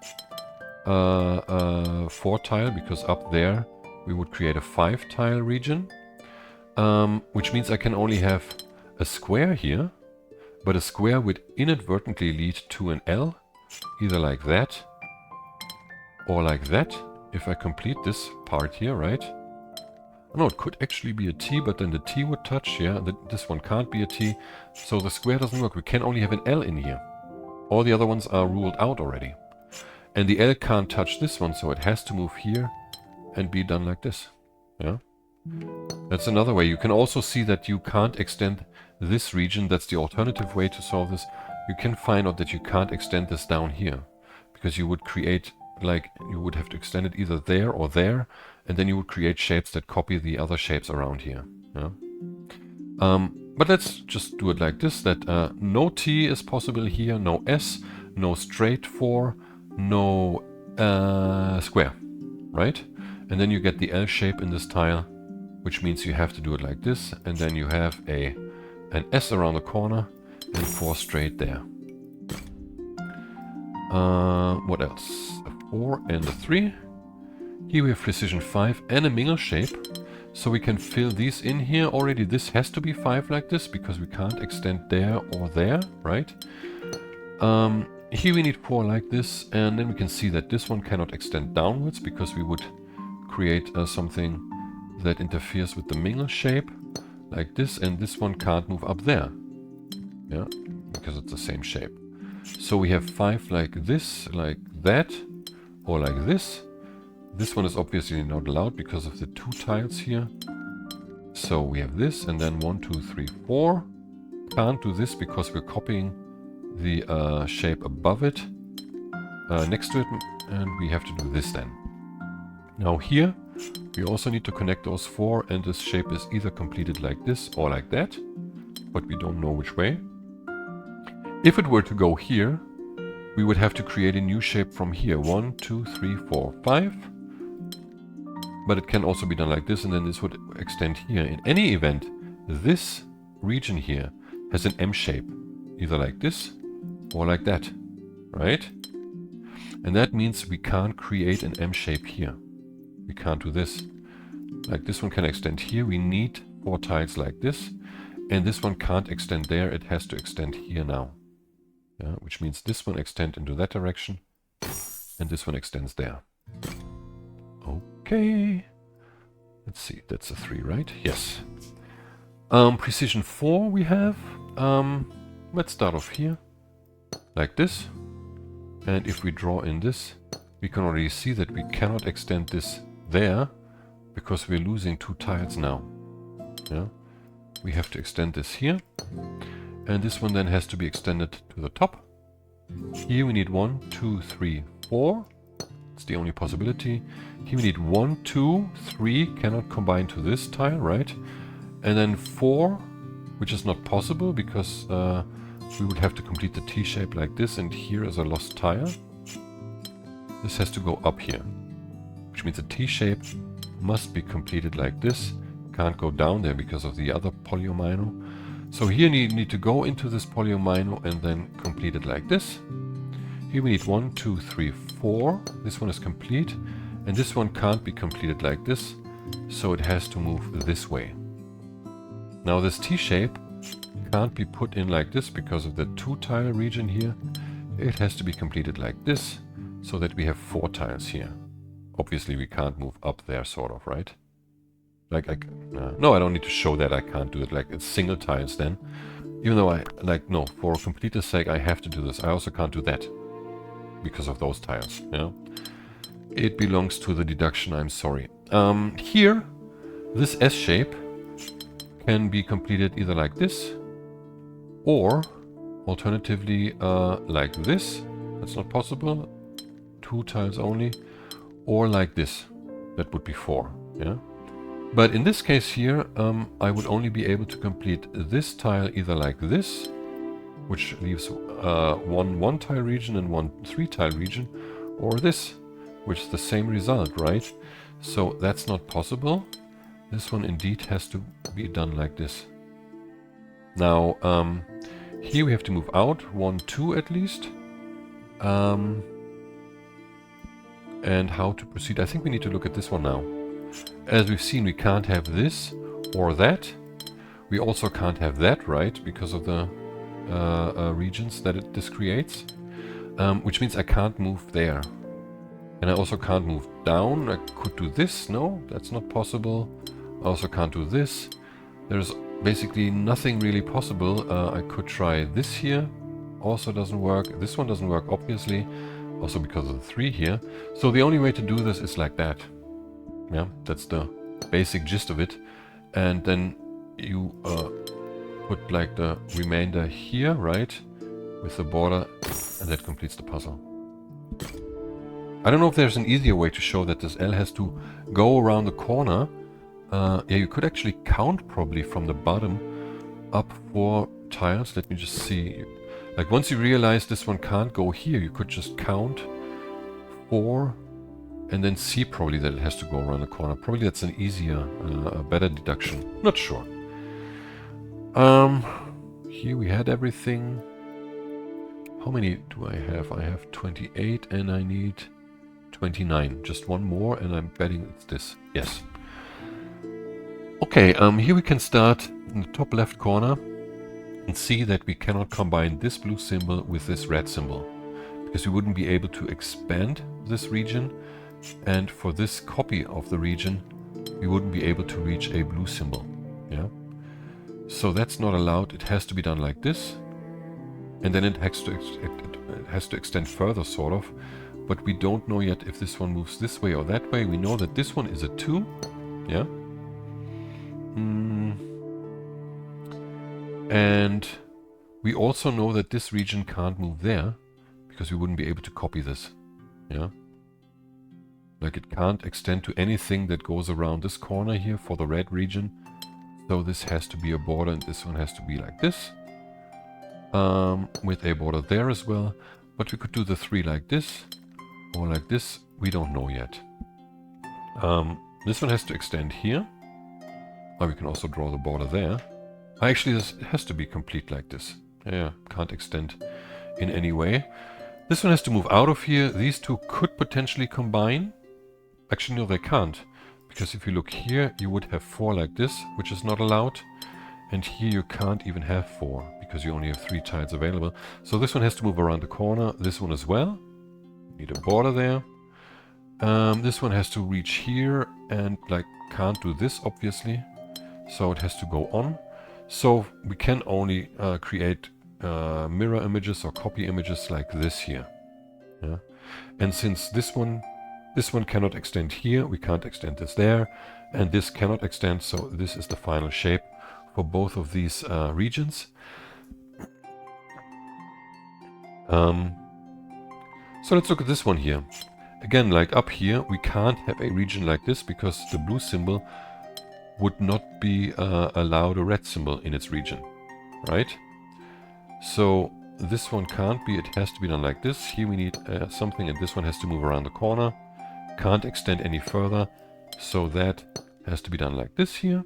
Speaker 1: 4 tile because up there we would create a 5 tile region, which means I can only have a square here, but a square would inadvertently lead to an L, either like that or like that, if I complete this part here, right? No, it could actually be a T, but then the T would touch, yeah, this one can't be a T, so the square doesn't work. We can only have an L in here. All the other ones are ruled out already. And the L can't touch this one, so it has to move here and be done like this, yeah? That's another way. You can also see that you can't extend this region. That's the alternative way to solve this. You can find out that you can't extend this down here, because you would create, like, you would have to extend it either there or there, and then you would create shapes that copy the other shapes around here. Yeah? But let's just do it like this, that no T is possible here, no S, no straight 4, no square, right? And then you get the L shape in this tile, which means you have to do it like this, and then you have an S around the corner and 4 straight there. What else? A 4 and a 3. Here we have precision 5 and a mingle shape, so we can fill these in here already. This has to be 5 like this, because we can't extend there or there, right? Here we need 4 like this, and then we can see that this one cannot extend downwards, because we would create something that interferes with the mingle shape, like this, and this one can't move up there, yeah, because it's the same shape. So we have 5 like this, like that, or like this. This one is obviously not allowed because of the 2 tiles here. So we have this, and then 1, 2, 3, 4. Can't do this because we're copying the shape above it, next to it, and we have to do this then. Now here, we also need to connect those 4, and this shape is either completed like this or like that, but we don't know which way. If it were to go here, we would have to create a new shape from here. 1, 2, 3, 4, 5. But it can also be done like this, and then this would extend here. In any event, this region here has an M shape, either like this or like that, right? And that means we can't create an M shape here. We can't do this. Like this one can extend here. We need 4 tiles like this. And this one can't extend there. It has to extend here now. Yeah, which means this one extends into that direction. And this one extends there. Okay. Let's see. That's a 3, right? Yes. Precision 4 we have. Let's start off here. Like this. And if we draw in this, we can already see that we cannot extend this there because we're losing 2 tiles now. Yeah. We have to extend this here. And this one then has to be extended to the top. Here we need 1, 2, 3, 4. It's the only possibility. Here we need 1, 2, 3. Cannot combine to this tile, right? And then 4, which is not possible because we would have to complete the T-shape like this, and here is a lost tile. This has to go up here, which means the T-shape must be completed like this. Can't go down there because of the other polyomino. So here you need to go into this polyomino and then complete it like this. Here we need 1, 2, 3, 4. This one is complete, and this one can't be completed like this, so it has to move this way. Now this T-shape can't be put in like this because of the 2 tile region here. It has to be completed like this, so that we have 4 tiles here. Obviously we can't move up there, sort of, right? Like, no, I don't need to show that. I can't do it. Like, it's single tiles then. Even though no, for completeness sake, I have to do this. I also can't do that because of those tiles, you know? It belongs to the deduction, I'm sorry. Here, this S shape can be completed either like this, or alternatively like this. That's not possible. 2 tiles only. Or like this. That would be 4, yeah? But in this case here, I would only be able to complete this tile either like this, which leaves one tile region and 1 3 tile region, or this, which is the same result, right? So that's not possible. This one indeed has to be done like this. Now, here we have to move out 1, 2 at least. And how to proceed? I think we need to look at this one now. As we've seen, we can't have this or that. We also can't have that, right? Because of the regions that this creates. Which means I can't move there. And I also can't move down. I could do this. No, that's not possible. I also can't do this. There's basically nothing really possible. I could try this here. Also doesn't work. This one doesn't work, obviously. Also because of the 3 here. So the only way to do this is like that. Yeah, that's the basic gist of it. And then you put like the remainder here, right? With the border, and that completes the puzzle. I don't know if there's an easier way to show that this L has to go around the corner. Yeah, you could actually count probably from the bottom up 4 tiles. Let me just see. Like once you realize this one can't go here, you could just count 4 and then see probably that it has to go around the corner. Probably that's an easier, a better deduction. Not sure. Here we had everything. How many do I have? I have 28 and I need 29. Just one more and I'm betting it's this. Yes. Okay, here we can start in the top left corner and see that we cannot combine this blue symbol with this red symbol, because we wouldn't be able to expand this region, and for this copy of the region we wouldn't be able to reach a blue symbol. Yeah. So that's not allowed. It has to be done like this, and then it has to extend further, sort of, but we don't know yet if this one moves this way or that way. We know that this one is a 2. Yeah. And we also know that this region can't move there, because we wouldn't be able to copy this. Yeah. Like it can't extend to anything that goes around this corner here for the red region. So this has to be a border, and this one has to be like this. With a border there as well. But we could do the 3 like this, or like this. We don't know yet. This one has to extend here. Or we can also draw the border there. Actually, this has to be complete like this. Yeah, can't extend in any way. This one has to move out of here. These two could potentially combine. Actually, no, they can't. Because if you look here, you would have 4 like this, which is not allowed. And here you can't even have 4, because you only have 3 tiles available. So this one has to move around the corner. This one as well. Need a border there. This one has to reach here and like can't do this, obviously. So it has to go on. So we can only create mirror images or copy images like this here. Yeah. And since this one cannot extend here, we can't extend this there, and this cannot extend, so this is the final shape for both of these regions. So let's look at this one here. Again, like up here, we can't have a region like this because the blue symbol would not be allowed a red symbol in its region, right? So this one can't be, it has to be done like this. Here we need something, and this one has to move around the corner. Can't extend any further, so that has to be done like this here.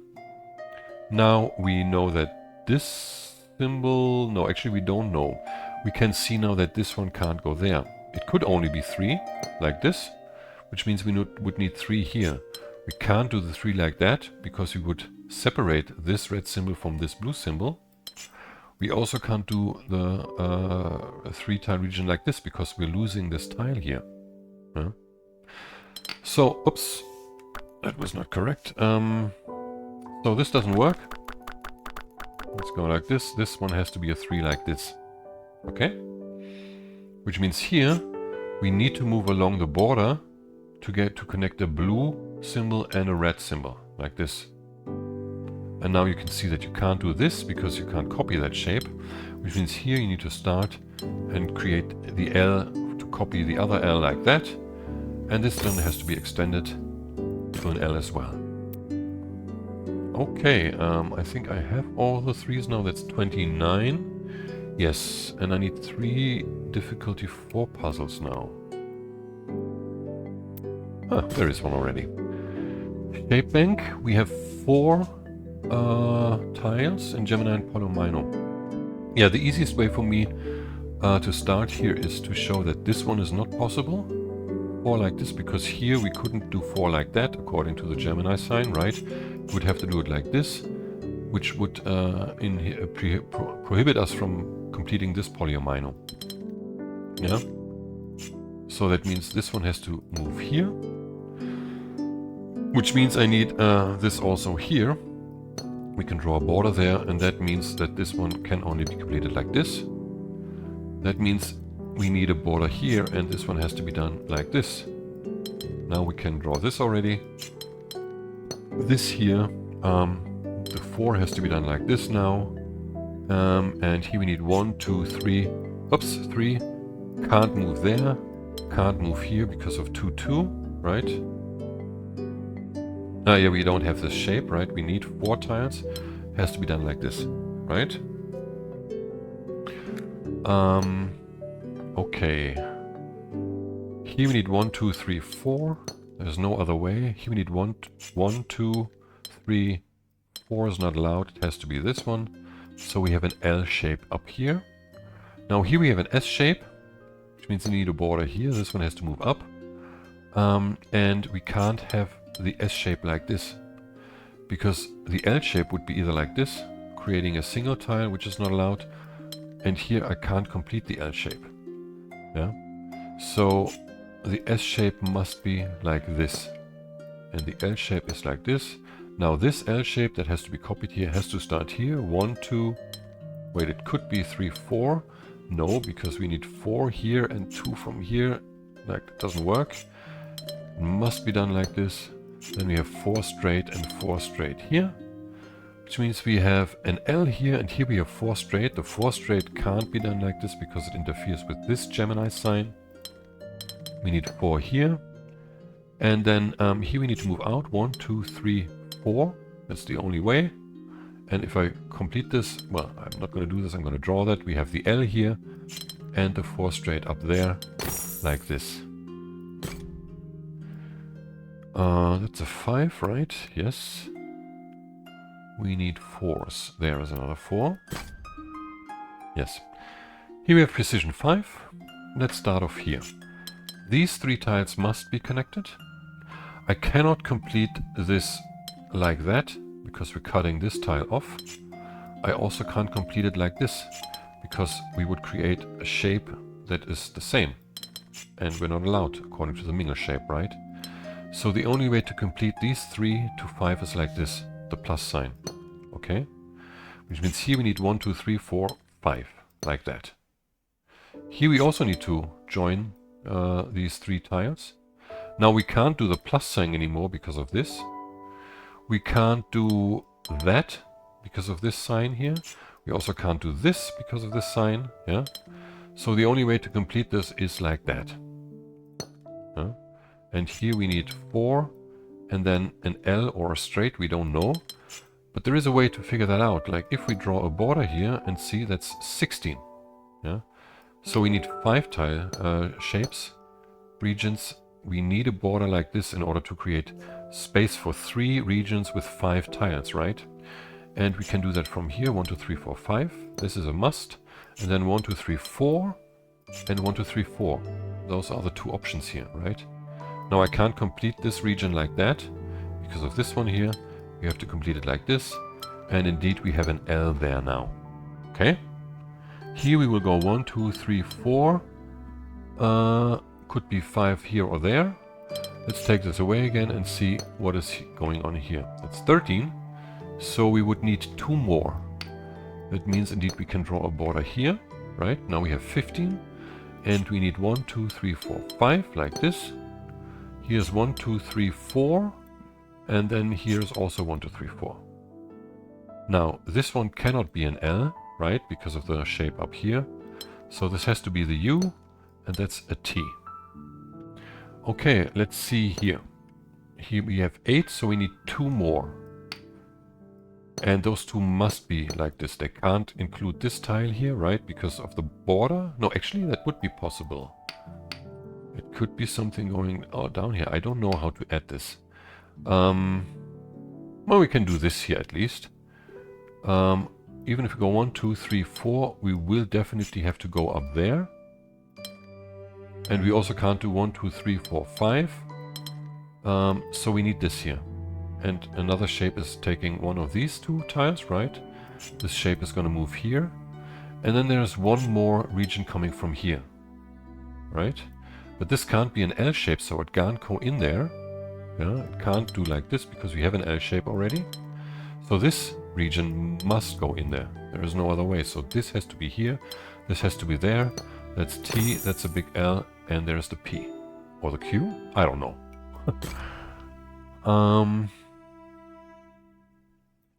Speaker 1: Now we know that this symbol, no, actually we don't know. We can see now that this one can't go there. It could only be 3, like this, which means we would need 3 here. We can't do the 3 like that, because we would separate this red symbol from this blue symbol. We also can't do the 3-tile region like this, because we're losing this tile here. Yeah. So, oops, that was not correct. So this doesn't work. Let's go like this. This one has to be a 3 like this. Okay? Which means here we need to move along the border to connect a blue symbol and a red symbol, like this. And now you can see that you can't do this because you can't copy that shape, which means here you need to start and create the L to copy the other L like that. And this then has to be extended to an L as well. Okay, I think I have all the 3s now. That's 29. Yes, and I need 3 difficulty 4 puzzles now. Ah, there is one already. Shape bank, we have 4 tiles in Gemini and Polymino. Yeah, the easiest way for me to start here is to show that this one is not possible. 4 like this, because here we couldn't do 4 like that according to the Gemini sign, right? We would have to do it like this, which would prohibit us from completing this polyomino. Yeah. So that means this one has to move here, which means I need this also here. We can draw a border there, and that means that this one can only be completed like this. That means we need a border here, and this one has to be done like this. Now we can draw this already. This here, the 4 has to be done like this now. And here we need 1, 2, 3. Oops, 3. Can't move there. Can't move here because of 2, 2, right? Yeah, we don't have this shape, right? We need 4 tiles. Has to be done like this, right? Okay. Here we need 1, 2, 3, 4. There's no other way. Here we need 1, 2, 3, 4 is not allowed. It has to be this one. So we have an L shape up here. Now here we have an S shape, which means we need a border here. This one has to move up. And we can't have the S shape like this, because the L shape would be either like this, creating a single tile, which is not allowed. And here I can't complete the L shape. Yeah. So the S shape must be like this. And the L shape is like this. Now this L shape that has to be copied here has to start here. 1, 2, wait, it could be 3, 4. No, because we need 4 here and 2 from here. Like, that doesn't work. It must be done like this. Then we have 4 straight and 4 straight here. Which means we have an L here, and here we have 4 straight. The 4 straight can't be done like this because it interferes with this Gemini sign. We need 4 here. And then here we need to move out. 1, 2, 3, 4. That's the only way. And if I complete this, well, I'm not going to do this, I'm going to draw that. We have the L here and the 4 straight up there, like this. That's a 5, right? Yes. We need 4s. There is another 4. Yes. Here we have precision 5. Let's start off here. These 3 tiles must be connected. I cannot complete this like that, because we're cutting this tile off. I also can't complete it like this, because we would create a shape that is the same. And we're not allowed, according to the Mingle shape, right? So the only way to complete these 3 to 5 is like this, the plus sign. Okay? Which means here we need 1, 2, 3, 4, 5, like that. Here we also need to join these 3 tiles. Now we can't do the plus sign anymore because of this. We can't do that because of this sign here. We also can't do this because of this sign. Yeah. So the only way to complete this is like that. And here we need 4 and then an L or a straight, we don't know. But there is a way to figure that out. Like if we draw a border here and see that's 16. Yeah. So we need 5 tile shapes, regions. We need a border like this in order to create space for 3 regions with 5 tiles, right? And we can do that from here, 1, 2, 3, 4, 5. This is a must. And then 1, 2, 3, 4 and 1, 2, 3, 4. Those are the 2 options here, right? Now I can't complete this region like that because of this one here. We have to complete it like this. And indeed we have an L there now. Okay? Here we will go 1, 2, 3, 4. Could be 5 here or there. Let's take this away again and see what is going on here. That's 13. So we would need 2 more. That means indeed we can draw a border here. Right? Now we have 15. And we need 1, 2, 3, 4, 5 like this. Here's 1, 2, 3, 4. And then here's also 1, 2, 3, 4. Now this one cannot be an L, right? Because of the shape up here. So this has to be the U. And that's a T. Okay, let's see here. Here we have 8, so we need 2 more. And those 2 must be like this. They can't include this tile here, right? Because of the border. No, actually that would be possible. It could be something going down here. I don't know how to add this. Well, we can do this here at least. Even if we go 1, 2, 3, 4, we will definitely have to go up there. And we also can't do 1, 2, 3, 4, 5. So we need this here. And another shape is taking one of these 2 tiles, right? This shape is going to move here. And then there's one more region coming from here. Right? But this can't be an L shape, so it can't go in there. Yeah, it can't do like this because we have an L shape already. So this region must go in there. There is no other way. So this has to be here. This has to be there. That's T, that's a big L, and there's the P. Or the Q? I don't know.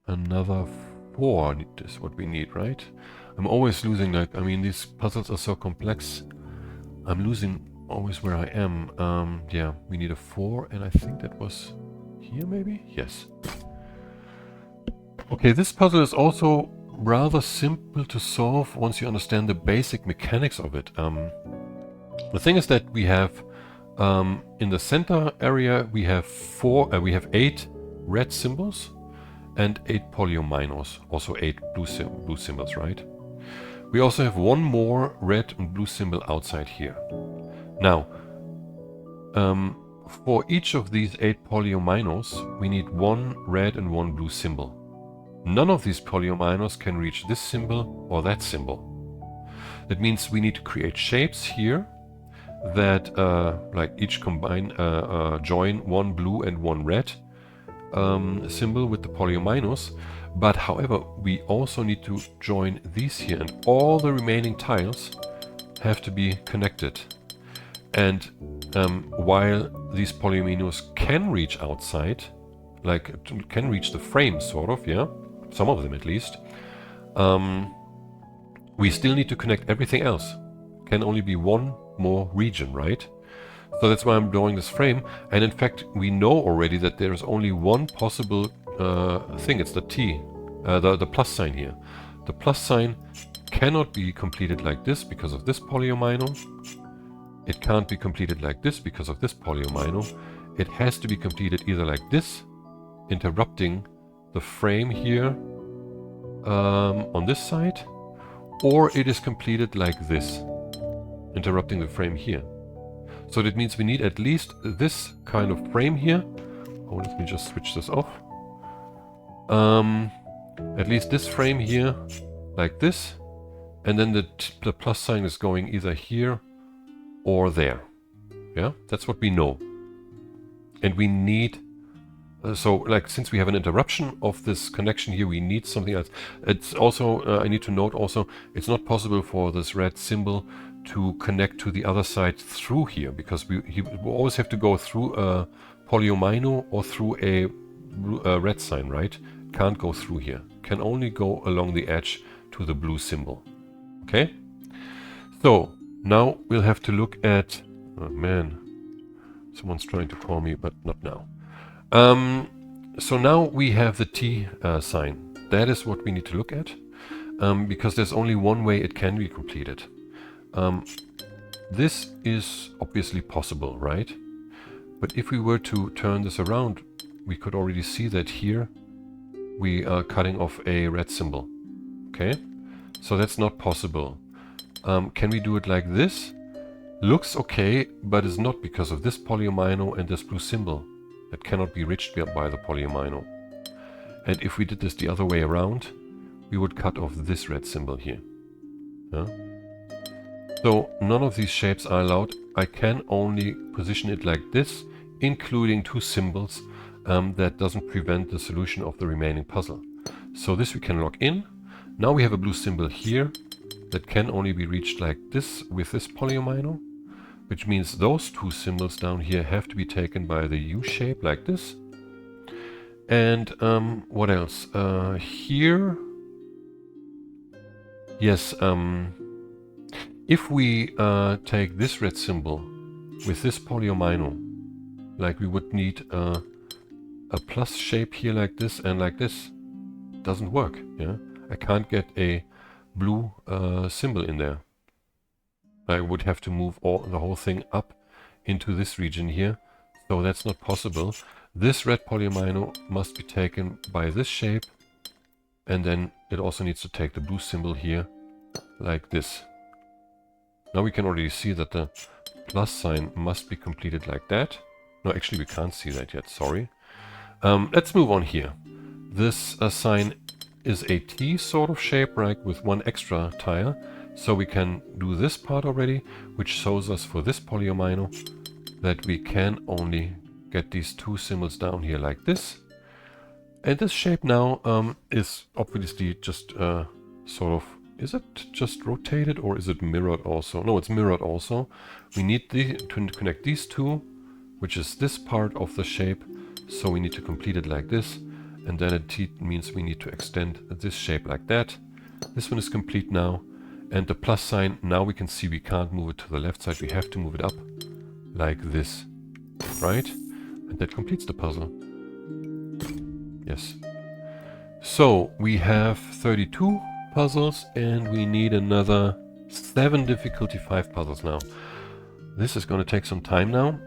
Speaker 1: Another 4 is what we need, right? I'm always losing, like, I mean, these puzzles are so complex. I'm losing always where I am. Yeah, we need a 4, and I think that was here, maybe? Yes. Okay, this puzzle is also rather simple to solve once you understand the basic mechanics of it. The thing is that we have in the center area we have 8 red symbols and 8 polyominoes, also 8 blue symbols, right? We also have one more red and blue symbol outside here. Now, for each of these 8 polyominoes, we need 1 red and 1 blue symbol. None of these polyominoes can reach this symbol or that symbol. That means we need to create shapes here that like each combine join 1 blue and 1 red symbol with the polyominoes. But however, we also need to join these here, and all the remaining tiles have to be connected. And while these polyominoes can reach outside, like can reach the frame sort of, yeah, some of them at least, we still need to connect everything else. Can only be one more region, right? So that's why I'm drawing this frame. And in fact, we know already that there is only one possible thing. It's the T, the plus sign here. The plus sign cannot be completed like this because of this polyomino. It can't be completed like this because of this polyomino. it has to be completed either like this, interrupting the frame here on this side, or it is completed like this, interrupting the frame here. So that means we need at least this kind of frame here. Oh, let me just switch this off. At least this frame here, like this, and then the plus sign is going either here or there. Yeah, that's what we know. And we need, so like since we have an interruption of this connection here, we need something else. It's also, I need to note also, it's not possible for this red symbol to connect to the other side through here, because we always have to go through a polyomino or through a red sign, right? Can't go through here. Can only go along the edge to the blue symbol. Okay? So now we'll have to look at, oh man, someone's trying to call me, but not now. So now we have the T sign. That is what we need to look at, because there's only one way it can be completed. This is obviously possible, right? But if we were to turn this around, we could already see that here we are cutting off a red symbol. Okay? So that's not possible. Can we do it like this? Looks okay, but is not, because of this polyomino and this blue symbol that cannot be reached by the polyomino. And if we did this the other way around, we would cut off this red symbol here. Yeah? So none of these shapes are allowed. I can only position it like this, including two symbols. That doesn't prevent the solution of the remaining puzzle. So this we can lock in. Now we have a blue symbol here that can only be reached like this with this polyomino, which means those two symbols down here have to be taken by the U shape like this. And what else? Here, yes, if we take this red symbol with this polyomino, like we would need a plus shape here like this and like this, doesn't work. Yeah, I can't get a blue symbol in there. I would have to move the whole thing up into this region here, so that's not possible. This red polyomino must be taken by this shape, and then it also needs to take the blue symbol here like this. Now we can already see that the plus sign must be completed like that. No, actually we can't see that yet, sorry. Let's move on here. This sign is a T sort of shape, right, with one extra tile. So we can do this part already, which shows us for this polyomino that we can only get these two symbols down here like this. And this shape now is obviously just sort of, is it just rotated or is it mirrored also? No, it's mirrored also. We need to connect these two, which is this part of the shape. So we need to complete it like this. And then it means we need to extend this shape like that. This one is complete now. And the plus sign, now we can see we can't move it to the left side. We have to move it up like this, right? And that completes the puzzle. Yes. So we have 32 puzzles and we need another 7 difficulty 5 puzzles now. This is going to take some time now.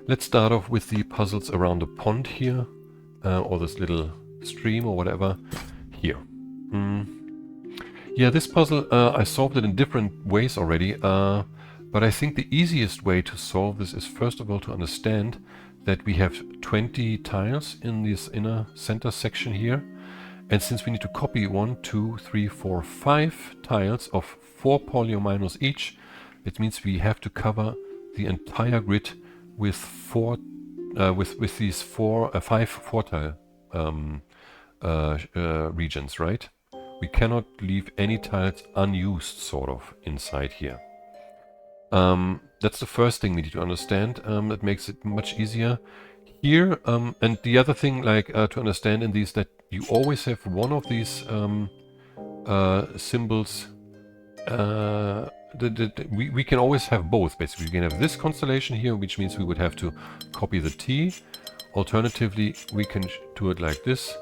Speaker 1: Let's start off with the puzzles around the pond here, or this little stream or whatever here. Yeah, this puzzle, I solved it in different ways already, but I think the easiest way to solve this is first of all to understand that we have 20 tiles in this inner center section here, and since we need to copy 1, 2, 3, 4, 5 tiles of 4 polyominoes each, it means we have to cover the entire grid with these 5 4-tile regions, right? We cannot leave any tiles unused, sort of, inside here. That's the first thing we need to understand. That makes it much easier here. And the other thing, like to understand in these, that you always have one of these symbols. We can always have both, basically. We can have this constellation here, which means we would have to copy the T. Alternatively, we can do it like this,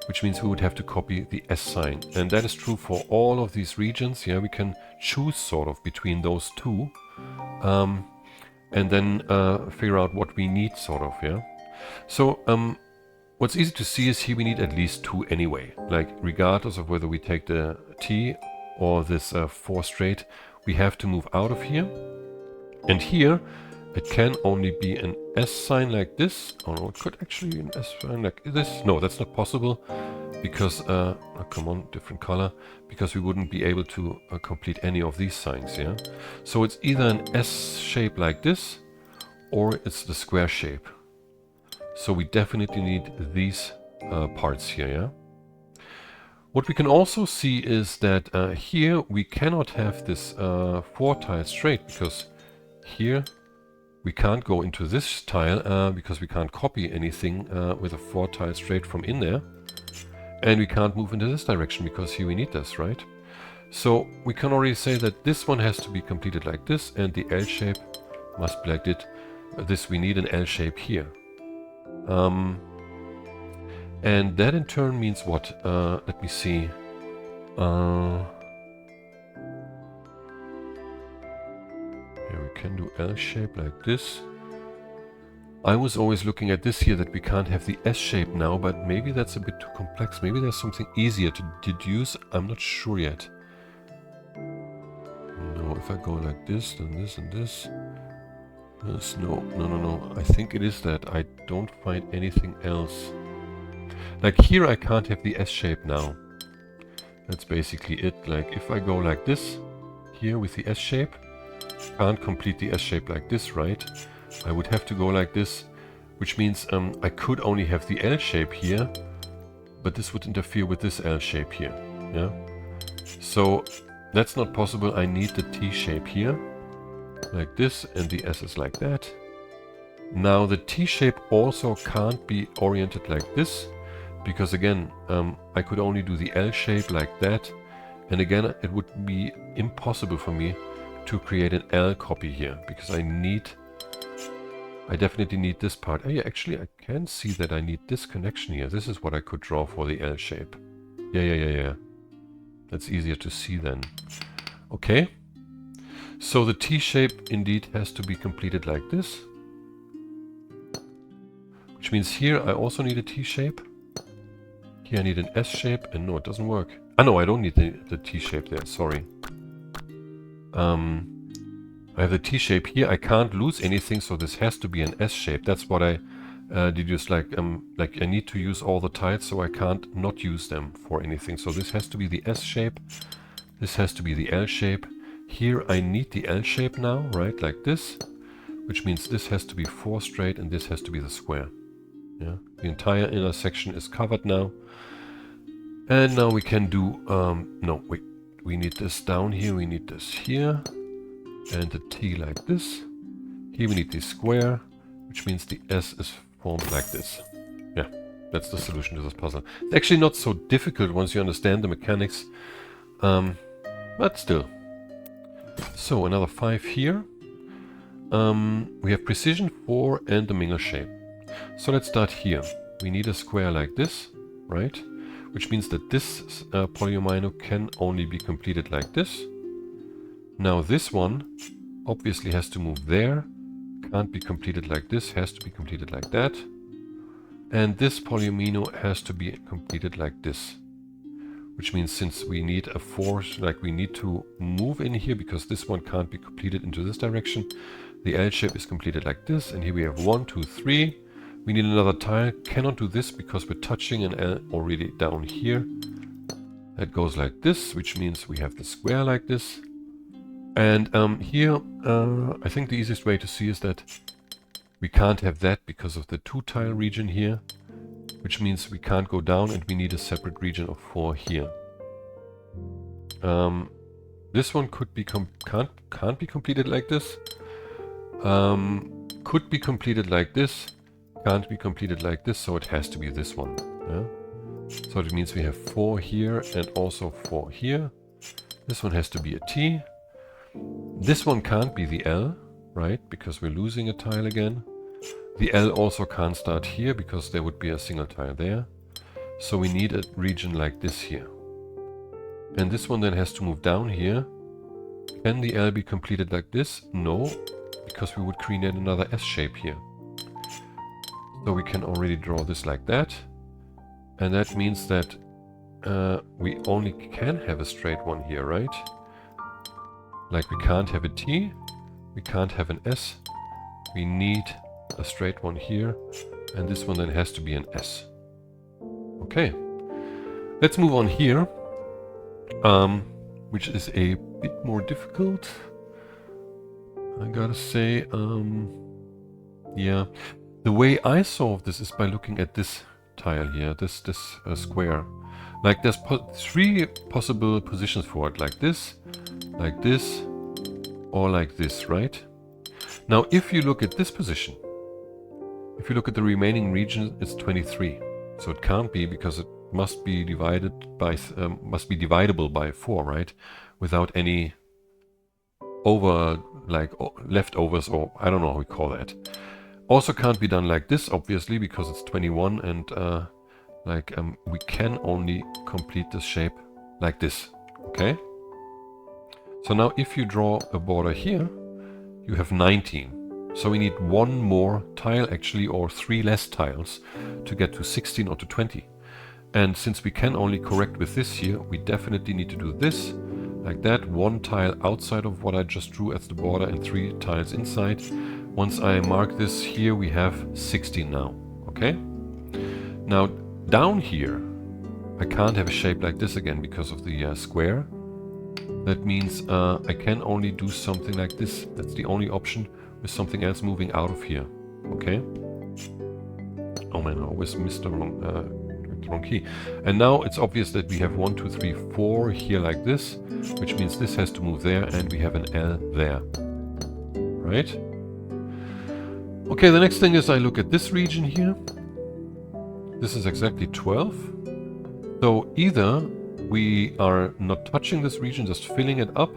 Speaker 1: which means we would have to copy the S sign. And that is true for all of these regions. Yeah, we can choose sort of between those two. and then figure out what we need, sort of, yeah? So what's easy to see is here we need at least 2 anyway. Like, regardless of whether we take the T or this 4 straight, we have to move out of here. And here, it can only be an S sign like this. Oh no, it could actually be an S sign like this. No, that's not possible, because, oh, come on, different color, because we wouldn't be able to complete any of these signs, yeah? So it's either an S shape like this, or it's the square shape. So we definitely need these parts here, yeah? What we can also see is that here we cannot have this 4 tile straight, because here we can't go into this tile because we can't copy anything with a 4 tile straight from in there. And we can't move into this direction because here we need this, right? So we can already say that this one has to be completed like this, and the L shape must be like this. We need an L shape here. And that in turn means what? Let me see. Here we can do L shape like this. I was always looking at this here, that we can't have the S shape now, but maybe that's a bit too complex. Maybe there's something easier to deduce. I'm not sure yet. No, if I go like this, then this and this. Yes, no. I think it is that. I don't find anything else. Like here I can't have the S shape now. That's basically it. Like if I go like this, here with the S shape, can't complete the S shape like this, right? I would have to go like this, which means I could only have the L shape here, but this would interfere with this L shape here, yeah? So that's not possible. I need the T shape here, like this, and the S is like that. Now the T shape also can't be oriented like this, because again, I could only do the L shape like that, and again, it would be impossible for me to create an L copy here, because I definitely need this part. Oh yeah, actually I can see that I need this connection here. This is what I could draw for the L shape. Yeah. That's easier to see then. Okay. So the T shape indeed has to be completed like this. Which means here I also need a T shape. Here I need an S shape, and no, it doesn't work. Ah no, I don't need the T shape there, sorry. I have the T shape here. I can't lose anything, so this has to be an S shape. That's what I deduced. Like I need to use all the tiles, so I can't not use them for anything. So this has to be the S shape. This has to be the L shape. Here I need the L shape now, right? Like this, which means this has to be 4 straight, and this has to be the square. Yeah, the entire inner section is covered now. And now we can do no, wait. We need this down here. We need this here. And the T like this. Here we need the square, which means the S is formed like this. Yeah, that's the solution to this puzzle. It's actually not so difficult once you understand the mechanics, but still. So another 5 here. We have precision 4 and the mingle shape. So let's start here. We need a square like this, right? Which means that this polyomino can only be completed like this. Now this one obviously has to move there, can't be completed like this, has to be completed like that. And this polyomino has to be completed like this. Which means since we need a force, like we need to move in here because this one can't be completed into this direction, the L shape is completed like this, and here we have 1, 2, 3. We need another tile, cannot do this because we're touching an L already down here. That goes like this, which means we have the square like this. And here, I think the easiest way to see is that we can't have that because of the 2 tile region here, which means we can't go down, and we need a separate region of 4 here. This one could be can't be completed like this. Could be completed like this. Can't be completed like this, so it has to be this one. Yeah? So it means we have 4 here and also 4 here. This one has to be a T. This one can't be the L, right? Because we're losing a tile again. The L also can't start here because there would be a single tile there. So we need a region like this here. And this one then has to move down here. Can the L be completed like this? No, because we would create another S shape here. So we can already draw this like that. And that means that we only can have a straight one here, right? Like we can't have a T, we can't have an S. We need a straight one here, and this one then has to be an S. Okay, let's move on here, which is a bit more difficult, I gotta say. Yeah, the way I solve this is by looking at this tile here, this square. Like there's three possible positions for it, like this, or like this, right? Now if you look at this position, if you look at the remaining region, it's 23. So it can't be, because it must be divided by must be divisible by 4, right? Without any leftovers, or I don't know how we call that. Also can't be done like this, obviously, because it's 21, and we can only complete this shape like this. Okay? So now if you draw a border here, you have 19. So we need one more tile actually, or 3 less tiles, to get to 16 or to 20. And since we can only correct with this here, we definitely need to do this, like that, 1 tile outside of what I just drew as the border and 3 tiles inside. Once I mark this here, we have 16 now, okay? Now down here, I can't have a shape like this again because of the square. That means I can only do something like this. That's the only option, with something else moving out of here. Okay? Oh man, I always missed the wrong key. And now it's obvious that we have 1, 2, 3, 4 here like this, which means this has to move there, and we have an L there. Right? Okay, the next thing is I look at this region here. This is exactly 12. So either we are not touching this region, just filling it up,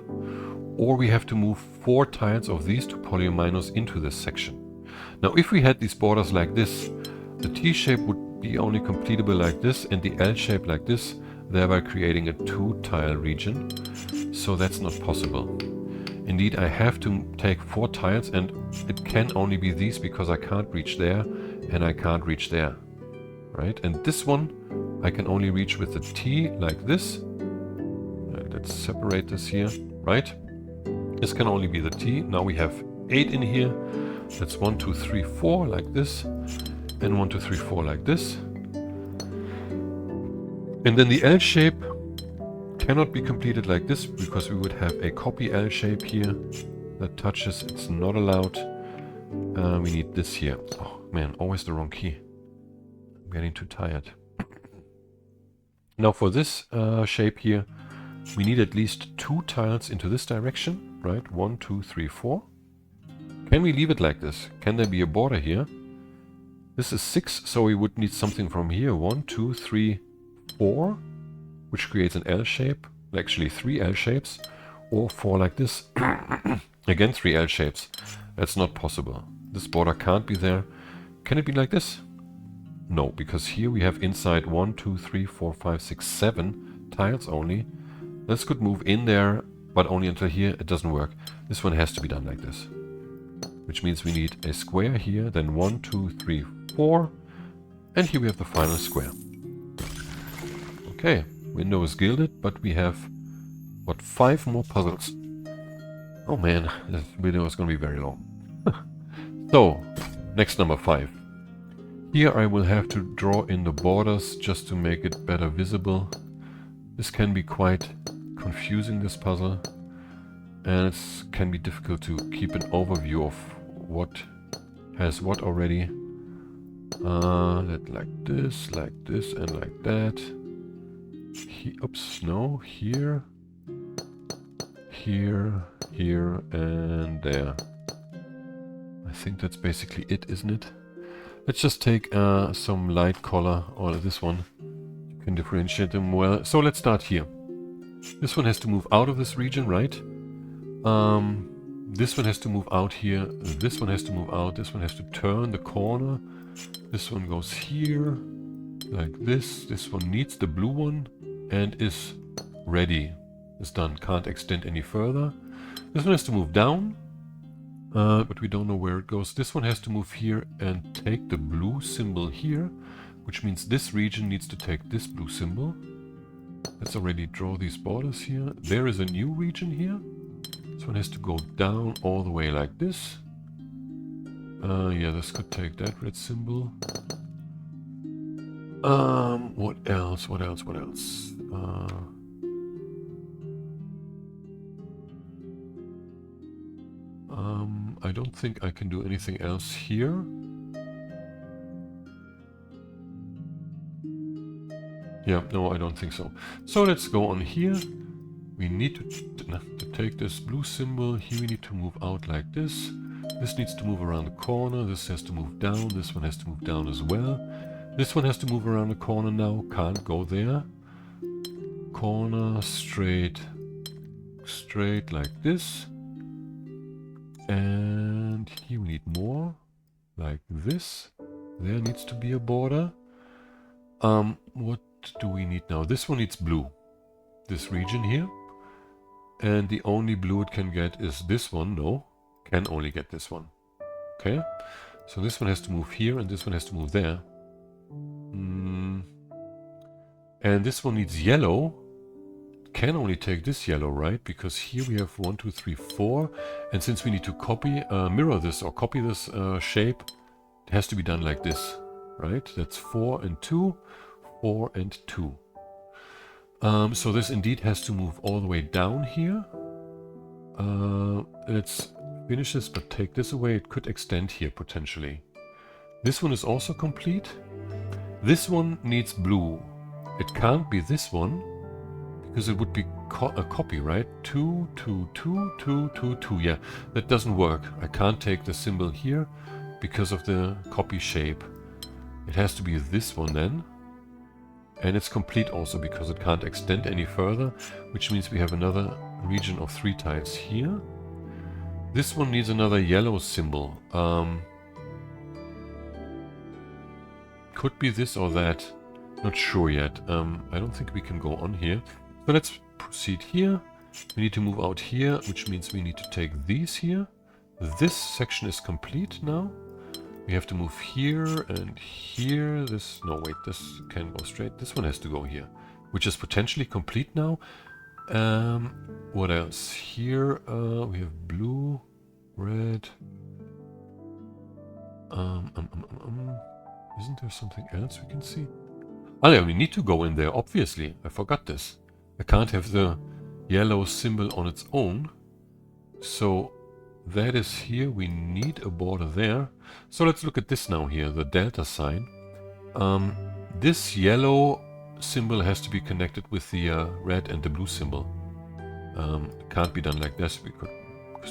Speaker 1: or we have to move 4 tiles of these 2 polyaminos into this section. Now if we had these borders like this, the T shape would be only completable like this, and the L shape like this, thereby creating a 2-tile region. So that's not possible. Indeed, I have to take 4 tiles, and it can only be these, because I can't reach there and I can't reach there. Right? And this one I can only reach with the T like this. Let's separate this here, right? This can only be the T. Now we have 8 in here. That's 1, 2, 3, 4 like this, and 1, 2, 3, 4 like this. And then the L shape cannot be completed like this, because we would have a copy L shape here that touches. It's not allowed. We need this here. Oh man, always the wrong key. I'm getting too tired. Now for this shape here, we need at least 2 tiles into this direction, right? 1, 2, 3, 4. Can we leave it like this? Can there be a border here? This is 6, so we would need something from here. 1, 2, 3, 4, which creates an L shape. Actually 3 L shapes, or 4 like this. Again 3 L shapes. That's not possible. This border can't be there. Can it be like this? No, because here we have inside 1, 2, 3, 4, 5, 6, 7 tiles only. This could move in there, but only until here. It doesn't work. This one has to be done like this. Which means we need a square here, then 1, 2, 3, 4. And here we have the final square. Okay, window is gilded, but we have, what, 5 more puzzles. Oh man, this video is going to be very long. So, next number 5. Here I will have to draw in the borders just to make it better visible. This can be quite confusing, this puzzle, and it can be difficult to keep an overview of what has what already. Like this, and like that. Oops, no, here, and there. I think that's basically it, isn't it? Let's just take some light color, or this one. You can differentiate them well. So let's start here. This one has to move out of this region, right? This one has to move out here. This one has to move out. This one has to turn the corner. This one goes here, like this. This one needs the blue one and is ready. It's done. Can't extend any further. This one has to move down. but we don't know where it goes. This one has to move here and take the blue symbol here, which means this region needs to take this blue symbol. Let's already draw these borders here. There is a new region here. This one has to go down all the way like this. Yeah, this could take that red symbol. What else? What else? What else? I don't think I can do anything else here. Yeah, no, I don't think so. So let's go on here. We need to take this blue symbol. Here we need to move out like this. This needs to move around the corner. This has to move down. This one has to move down as well. This one has to move around the corner now. Can't go there. Corner, straight like this. And here we need more. Like this. There needs to be a border. What do we need now? This one needs blue. This region here. And the only blue it can get is this one. No. Can only get this one. Okay. So this one has to move here and this one has to move there. And this one needs yellow. Can only take this yellow, right? Because here we have 1, 2, 3, 4. And since we need to mirror this or copy this shape, it has to be done like this, right? That's 4 and 2, 4 and 2. So this indeed has to move all the way down here. Let's finish this, but take this away. It could extend here potentially. This one is also complete. This one needs blue. It can't be this one because it would be a copy, right? 2, 2, 2, 2, 2, 2. Yeah, that doesn't work. I can't take the symbol here because of the copy shape. It has to be this one then. And it's complete also because it can't extend any further, which means we have another region of 3 tiles here. This one needs another yellow symbol. Could be this or that. Not sure yet. I don't think we can go on here. So let's proceed here. We need to move out here, which means we need to take these here. This section is complete now. We have to move here and here. This, no wait, this can go straight. This one has to go here, which is potentially complete now. What else? Here we have blue, red. Isn't there something else we can see? Oh yeah, we need to go in there, obviously. I forgot this. I can't have the yellow symbol on its own. So that is here. We need a border there. So let's look at this now here, the delta sign. This yellow symbol has to be connected with the red and the blue symbol. It can't be done like this because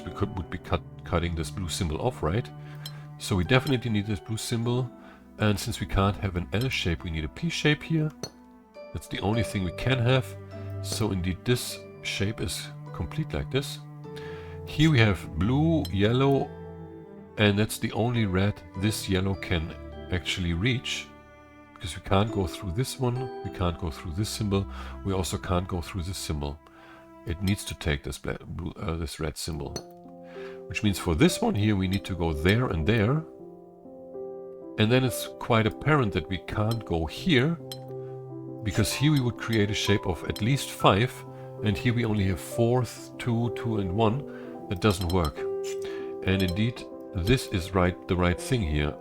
Speaker 1: we would be cutting this blue symbol off, right? So we definitely need this blue symbol. And since we can't have an L shape, we need a P shape here. That's the only thing we can have. So indeed this shape is complete like this. Here we have blue, yellow, and that's the only red this yellow can actually reach. Because we can't go through this one, we can't go through this symbol, we also can't go through this symbol. It needs to take this this red symbol. Which means for this one here we need to go there and there. And then it's quite apparent that we can't go here, because here we would create a shape of at least 5, and here we only have 4, 2, 2 and 1. That doesn't work. And indeed, this is the right thing here.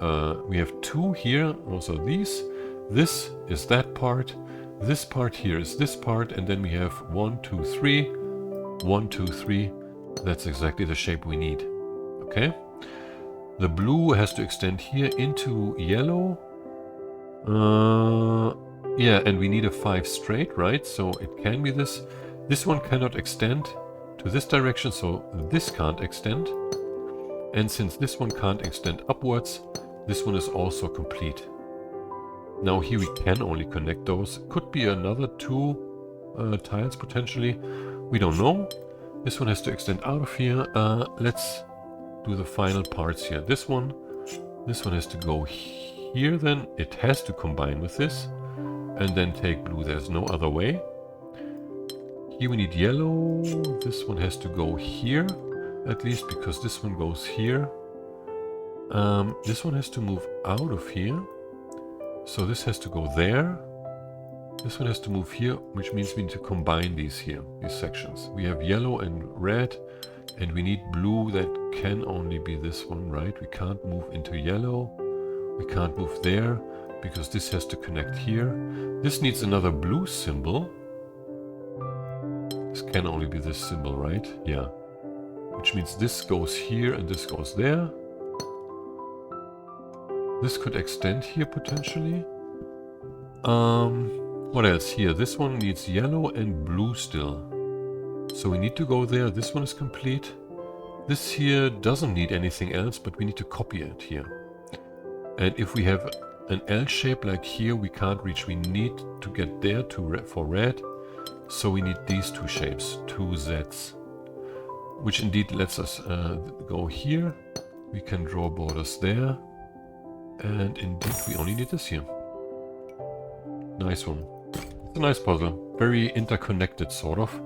Speaker 1: We have 2 here, also these. This is that part. This part here is this part, and then we have 1, 2, 3. 1, 2, 3. That's exactly the shape we need. Okay? The blue has to extend here into yellow. Yeah, and we need a 5 straight, right? So it can be this. This one cannot extend to this direction, so this can't extend. And since this one can't extend upwards, this one is also complete. Now here we can only connect those. Could be another 2 tiles potentially. We don't know. This one has to extend out of here. Let's do the final parts here. This one has to go here then. It has to combine with this. And then take blue. There's no other way. Here we need yellow. This one has to go here. at least, because this one goes here. This one has to move out of here. So this has to go there. This one has to move here, which means we need to combine these here, these sections. We have yellow and red, and we need blue. That can only be this one, right? We can't move into yellow. We can't move there, because this has to connect here. This needs another blue symbol. This can only be this symbol, right? Yeah. Which means this goes here and this goes there. This could extend here potentially. What else here? This one needs yellow and blue still. So we need to go there. This one is complete. This here doesn't need anything else, but we need to copy it here. And if we have an L shape like here, we can't reach. We need to get there for red. So we need these two shapes, two Zs. Which indeed lets us go here. We can draw borders there. And indeed we only need this here. Nice one. It's a nice puzzle. Very interconnected, sort of.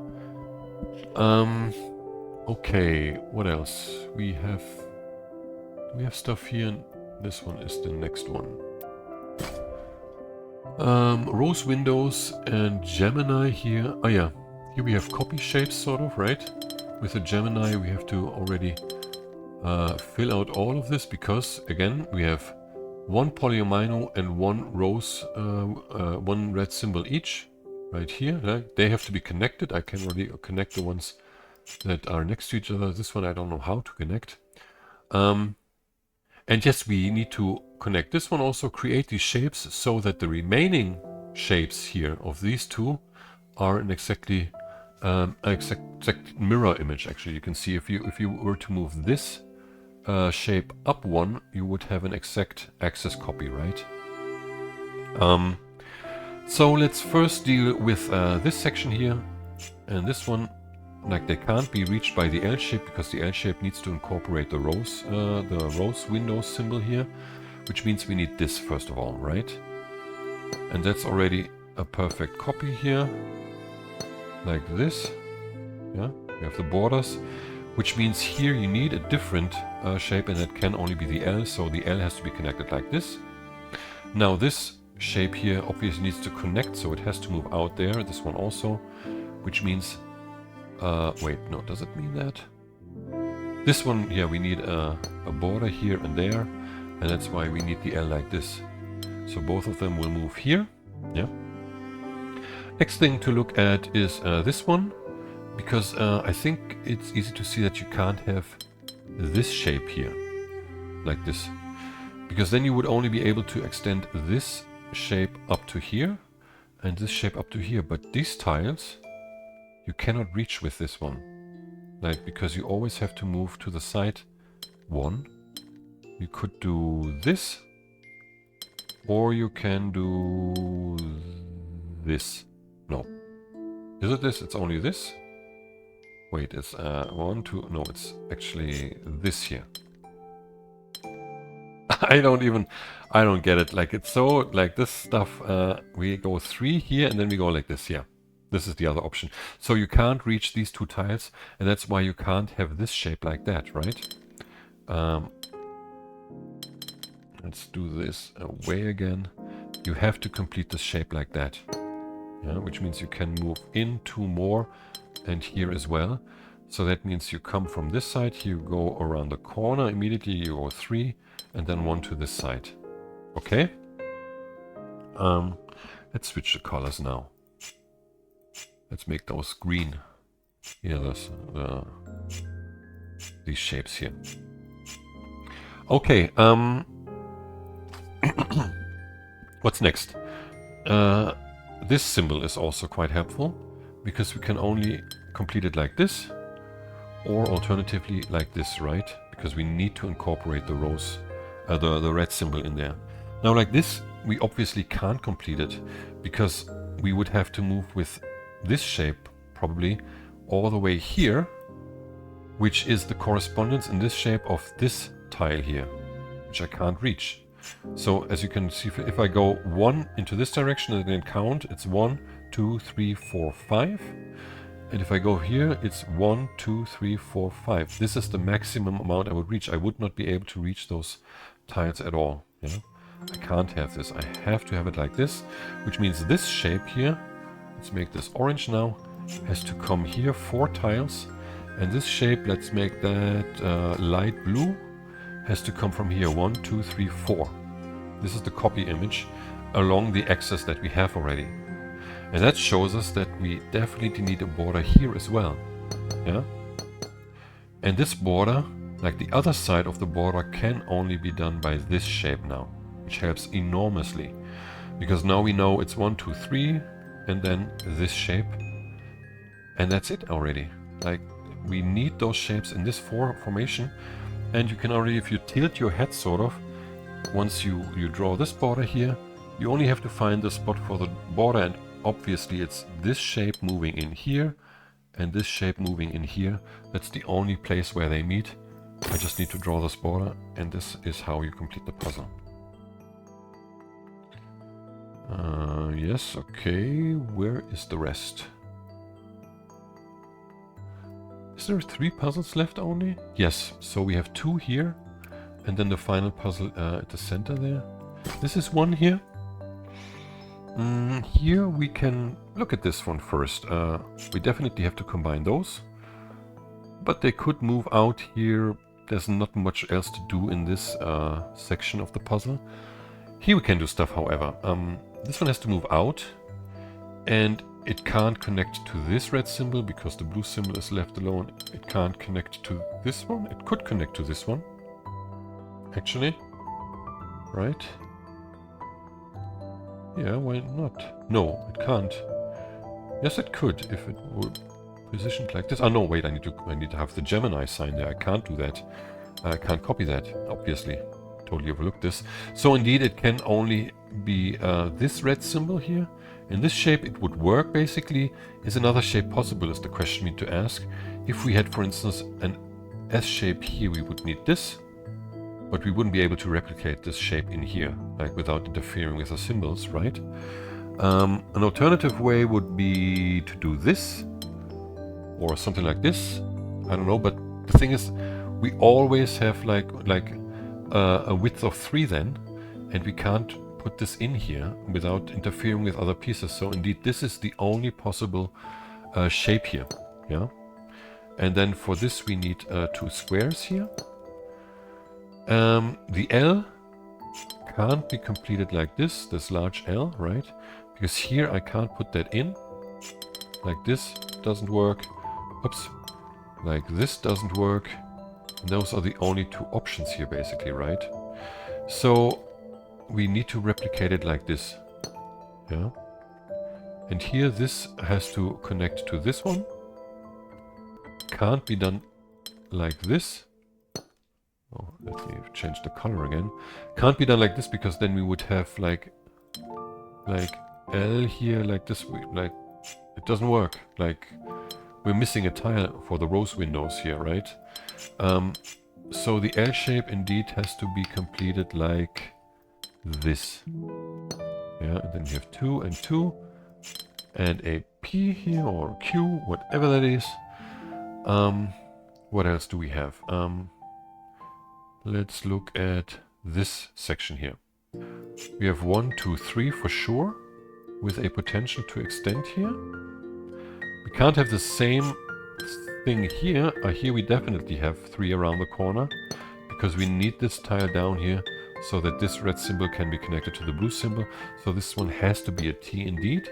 Speaker 1: Okay, what else? We have stuff here. This one is the next one. Rose windows and Gemini here. Oh yeah, here we have copy shapes, sort of, right? With the Gemini we have to already fill out all of this, because again we have one polyamino and one rose, one red symbol each, right here. Right? They have to be connected. I can already connect the ones that are next to each other. This one I don't know how to connect. And yes, we need to connect this one also, create these shapes so that the remaining shapes here of these two are an exact mirror image. Actually, you can see if you were to move this shape up one, you would have an exact axis copy, right? So let's first deal with this section here, and this one. Like, they can't be reached by the L shape because the L shape needs to incorporate the rose window symbol here, which means we need this first of all, right? And that's already a perfect copy here, like this. Yeah, we have the borders, which means here you need a different shape, and that can only be the L, so the L has to be connected like this. Now this shape here obviously needs to connect, so it has to move out there, this one also, which means wait, no, does it mean that? This one, yeah, we need a border here and there, and that's why we need the L like this. So both of them will move here, yeah. Next thing to look at is this one, because I think it's easy to see that you can't have this shape here, like this. Because then you would only be able to extend this shape up to here, and this shape up to here, but these tiles you cannot reach with this one, like, because you always have to move to the side one. You could do this, or you can do this. No. Is it this? It's only this? Wait, it's 1, 2, no, it's actually this here. I don't get it. Like, it's so, like, this stuff, we go 3 here, and then we go like this, yeah. This is the other option. So you can't reach these two tiles, and that's why you can't have this shape like that, right? Let's do this away again. You have to complete this shape like that. Yeah, which means you can move in 2 more, and here as well. So that means you come from this side, you go around the corner, immediately you go 3, and then 1 to this side. Okay? Let's switch the colors now. Let's make those green. Here, these shapes here. Okay, what's next? This symbol is also quite helpful, because we can only complete it like this, or alternatively like this, right? Because we need to incorporate the rose, the red symbol in there. Now like this, we obviously can't complete it, because we would have to move with this shape probably all the way here, which is the correspondence in this shape of this tile here, which I can't reach. So as you can see, if I go 1 into this direction and then count, it's 1, 2, 3, 4, 5. And if I go here, it's 1, 2, 3, 4, 5. This is the maximum amount I would reach. I would not be able to reach those tiles at all. Yeah? I can't have this. I have to have it like this, which means this shape here, let's make this orange now, has to come here 4 tiles. And this shape, let's make that light blue, has to come from here 1, 2, 3, 4. This is the copy image along the axis that we have already. And that shows us that we definitely need a border here as well. Yeah? And this border, like the other side of the border, can only be done by this shape now, which helps enormously. Because now we know it's 1, 2, 3, and then this shape. And that's it already. Like, we need those shapes in this formation. And you can already, if you tilt your head sort of, once you draw this border here, you only have to find the spot for the border, and obviously it's this shape moving in here and this shape moving in here. That's the only place where they meet. I just need to draw this border, and this is how you complete the puzzle. Yes, okay, where is the rest? Is there 3 puzzles left only? Yes, so we have 2 here, and then the final puzzle at the center there. This is 1 here. Here we can look at this one first. We definitely have to combine those, but they could move out here. There's not much else to do in this section of the puzzle. Here we can do stuff, however. This one has to move out, and it can't connect to this red symbol because the blue symbol is left alone. It can't connect to this one. It could connect to this one, actually, right? Yeah, why not? No, it can't. Yes, it could if it were positioned like this. Oh no, wait, I need to have the Gemini sign there. I can't do that. I can't copy that, obviously. Totally overlooked this. So indeed, it can only be this red symbol here. In this shape, it would work basically. Is another shape possible is the question we need to ask. If we had, for instance, an S shape here, we would need this. But we wouldn't be able to replicate this shape in here, like without interfering with the symbols, right? An alternative way would be to do this, or something like this. I don't know, but the thing is, we always have like a width of 3 then, and we can't put this in here without interfering with other pieces. So indeed, this is the only possible shape here, yeah? And then for this, we need 2 squares here. The L can't be completed like this large L, right? Because here I can't put that in. Like this doesn't work. Oops. Like this doesn't work. And those are the only 2 options here, basically, right? So we need to replicate it like this. Yeah. And here this has to connect to this one. Can't be done like this. Oh, let me change the color again. Can't be done like this because then we would have like L here, like this. Like it doesn't work. Like we're missing a tile for the rose windows here, right? So the L shape indeed has to be completed like this. Yeah, and then you have 2 and 2, and a P here or a Q, whatever that is. What else do we have? Let's look at this section here. We have 1, 2, 3 for sure, with a potential to extend here. We can't have the same thing here. Here we definitely have 3 around the corner, because we need this tile down here so that this red symbol can be connected to the blue symbol. So this one has to be a T indeed.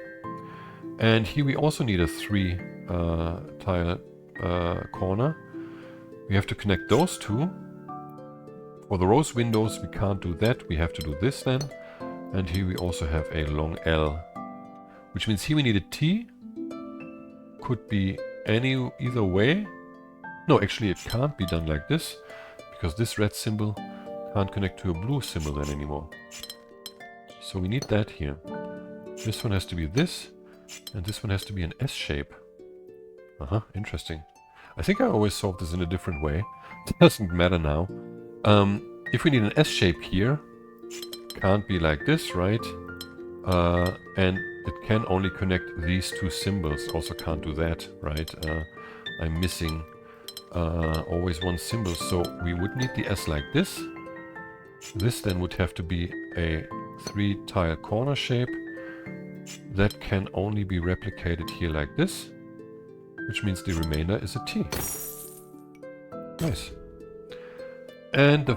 Speaker 1: And here we also need a 3 tile corner. We have to connect those 2. For the rose windows, we can't do that. We have to do this then. And here we also have a long L, which means here we need a T. Could be either way. No, actually it can't be done like this, because this red symbol can't connect to a blue symbol then anymore. So we need that here. This one has to be this, and this one has to be an S shape. Interesting. I think I always solved this in a different way. It doesn't matter now. If we need an S shape here, can't be like this, right? And it can only connect these two symbols. Also can't do that, right? I'm missing always one symbol, so we would need the S like this. This then would have to be a 3-tile corner shape that can only be replicated here like this, which means the remainder is a T. Nice. And the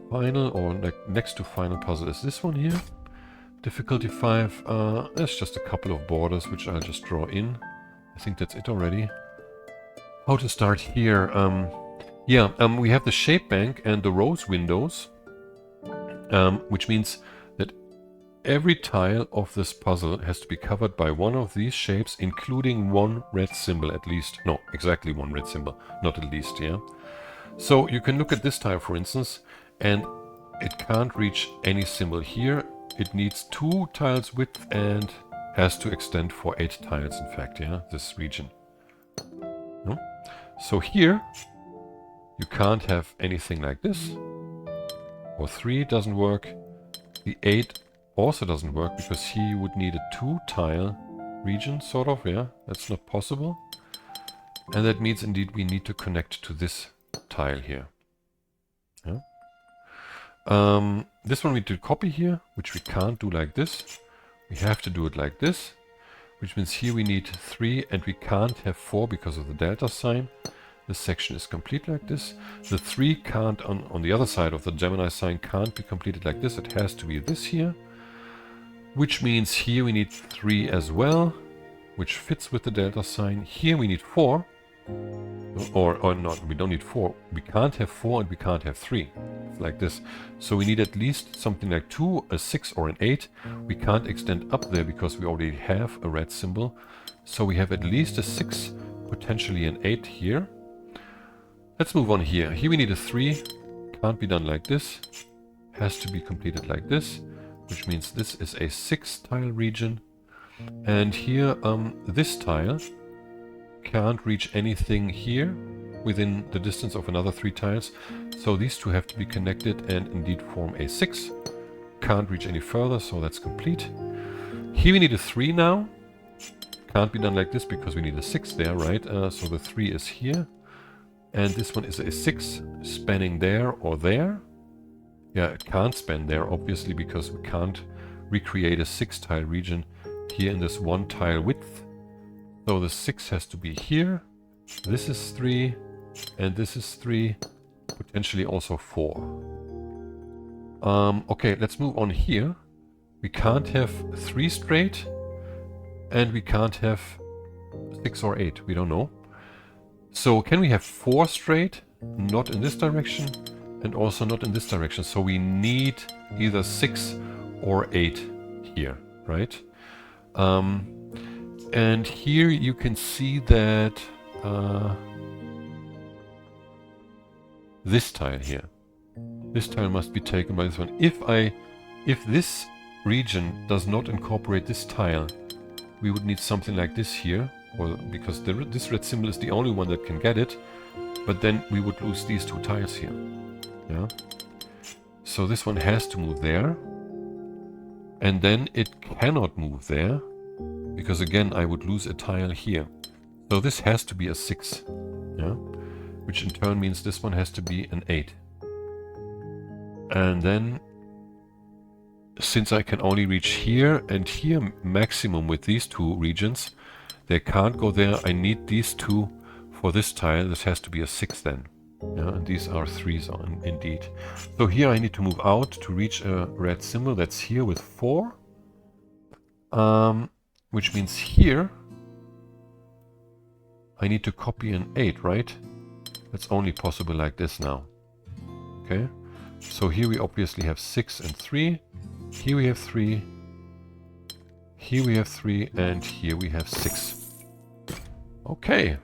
Speaker 1: final, or next to final puzzle, is this one here. Difficulty 5. There's just a couple of borders which I'll just draw in. I think that's it already. How to start here? We have the shape bank and the rose windows, which means that every tile of this puzzle has to be covered by one of these shapes, including one red symbol at least. No, exactly one red symbol, not at least, yeah. So you can look at this tile, for instance, and it can't reach any symbol here. It needs 2 tiles width and has to extend for 8 tiles, in fact, yeah, this region. No? So here, you can't have anything like this. Or 3 doesn't work. The 8 also doesn't work because here you would need a 2-tile region, sort of, yeah. That's not possible. And that means indeed we need to connect to this tile here. Yeah. This one we need to copy here, which we can't do like this. We have to do it like this, which means here we need 3 and we can't have 4 because of the delta sign. This section is complete like this. The 3 can't, on the other side of the Gemini sign, can't be completed like this. It has to be this here, which means here we need 3 as well, which fits with the delta sign. Here we need 4, or not, we don't need 4. We can't have 4 and we can't have 3. It's like this. So we need at least something like 2, a 6 or an 8. We can't extend up there because we already have a red symbol. So we have at least a 6, potentially an 8 here. Let's move on here. Here we need a 3. Can't be done like this. Has to be completed like this, which means this is a 6-tile region. And here, this tile can't reach anything here within the distance of another 3 tiles. So these two have to be connected and indeed form a 6. Can't reach any further, so that's complete. Here we need a 3 now. Can't be done like this because we need a 6 there, right? So the 3 is here. And this one is a 6 spanning there or there. Yeah, it can't span there, obviously, because we can't recreate a 6-tile region here in this 1-tile width. So the 6 has to be here. This is 3, and this is 3, potentially also 4. Okay, let's move on here. We can't have 3 straight, and we can't have 6 or 8, we don't know. So can we have 4 straight? Not in this direction, and also not in this direction. So we need either 6 or 8 here, right? And here you can see that this tile here. This tile must be taken by this one. If this region does not incorporate this tile, we would need something like this here. Well, because this red symbol is the only one that can get it, but then we would lose these 2 tiles here. Yeah. So this one has to move there, and then it cannot move there, because again I would lose a tile here. So this has to be a 6, yeah, which in turn means this one has to be an 8. And then, since I can only reach here and here maximum with these 2 regions, they can't go there. I need these 2 for this tile. This has to be a 6 then. Yeah, and these are 3s indeed. So here I need to move out to reach a red symbol that's here with 4. Which means here I need to copy an 8, right? That's only possible like this now. Okay. So here we obviously have 6 and 3. Here we have 3. Here we have 3, and here we have 6. Okay,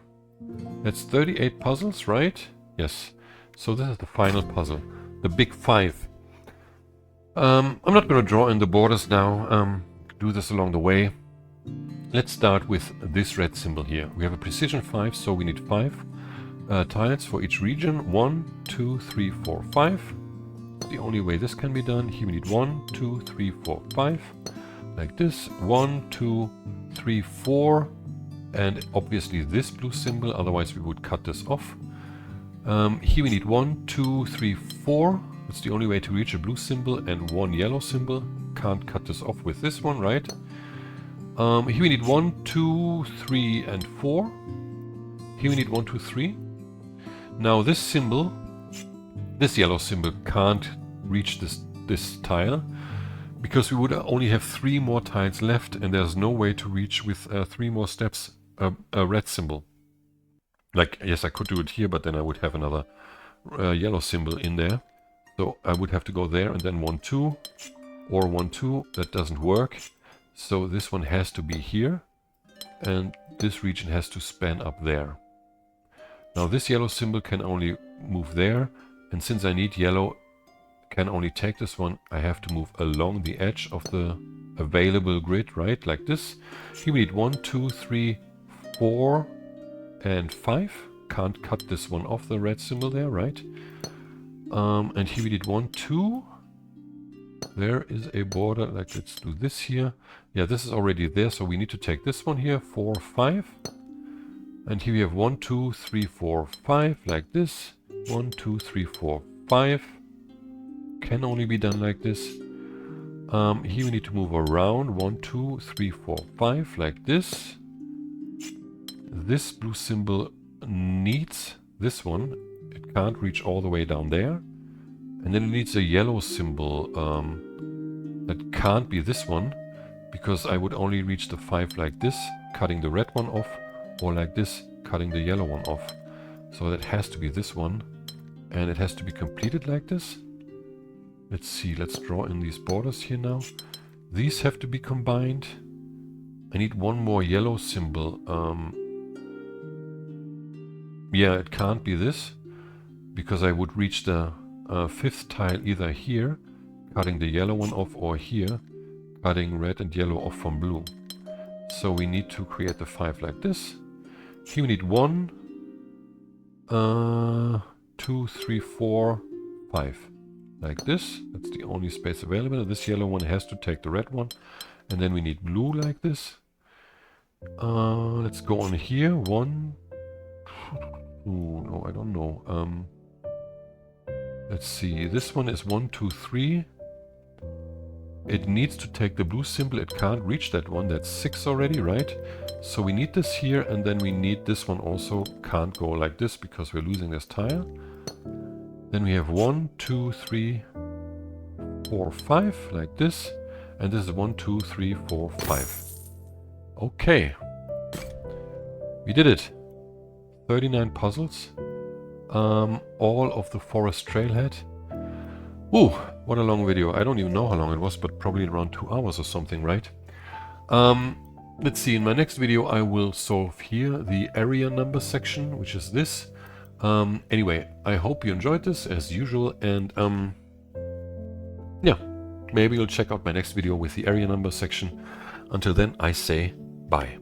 Speaker 1: that's 38 puzzles, right? Yes. So this is the final puzzle, the big 5. I'm not going to draw in the borders now. Do this along the way. Let's start with this red symbol here. We have a precision 5, so we need 5 tiles for each region. 1, 2, 3, 4, 5. The only way this can be done. Here we need 1, 2, 3, 4, 5. like this. 1, 2, 3, 4. And obviously this blue symbol, otherwise we would cut this off. Here we need 1, 2, 3, 4. That's the only way to reach a blue symbol, and 1 yellow symbol. Can't cut this off with this one, right? Here we need 1, 2, 3, and 4. Here we need 1, 2, 3. Now this symbol, this yellow symbol, can't reach this tile, because we would only have 3 more tiles left, and there's no way to reach with 3 more steps a red symbol. Like, yes, I could do it here, but then I would have another yellow symbol in there. So I would have to go there and then 1, 2, or 1, 2. That doesn't work. So this one has to be here, and this region has to span up there. Now this yellow symbol can only move there, and since I need yellow, can only take this one, I have to move along the edge of the available grid, right? Like this. Here we need 1, 2, 3, 4, and 5. Can't cut this one off, the red symbol there, right? And here we need 1, 2. There is a border, like let's do this here. Yeah, this is already there, so we need to take this one here, 4, 5. And here we have 1, 2, 3, 4, 5, like this. 1, 2, 3, 4, 5. Can only be done like this. Here we need to move around 1, 2, 3, 4, 5, like this. This blue symbol needs this one. It can't reach all the way down there. And then it needs a yellow symbol that can't be this one, because I would only reach the 5 like this, cutting the red one off, or like this, cutting the yellow one off. So that has to be this one, and it has to be completed like this. Let's see, let's draw in these borders here now. These have to be combined. I need one more yellow symbol. Yeah, it can't be this, because I would reach the 5th tile either here, cutting the yellow one off, or here, cutting red and yellow off from blue. So we need to create the 5 like this. Here we need 1, 2, 3, 4, 5. Like this. That's the only space available. This yellow one has to take the red one. And then we need blue like this. Let's go on here. 1. Ooh, no, I don't know. Let's see. This one is 1, 2, 3. It needs to take the blue symbol. It can't reach that one. That's 6 already, right? So we need this here, and then we need this one also. Can't go like this because we're losing this tile. Then we have 1, 2, 3, 4, 5, like this. And this is 1, 2, 3, 4, 5. Okay. We did it. 39 puzzles. All of the Forest Trailhead. Ooh, what a long video. I don't even know how long it was, but probably around 2 hours or something, right? Let's see, in my next video I will solve here the area number section, which is this. Anyway, I hope you enjoyed this as usual, and yeah, maybe you'll check out my next video with the area number section. Until then, I say bye.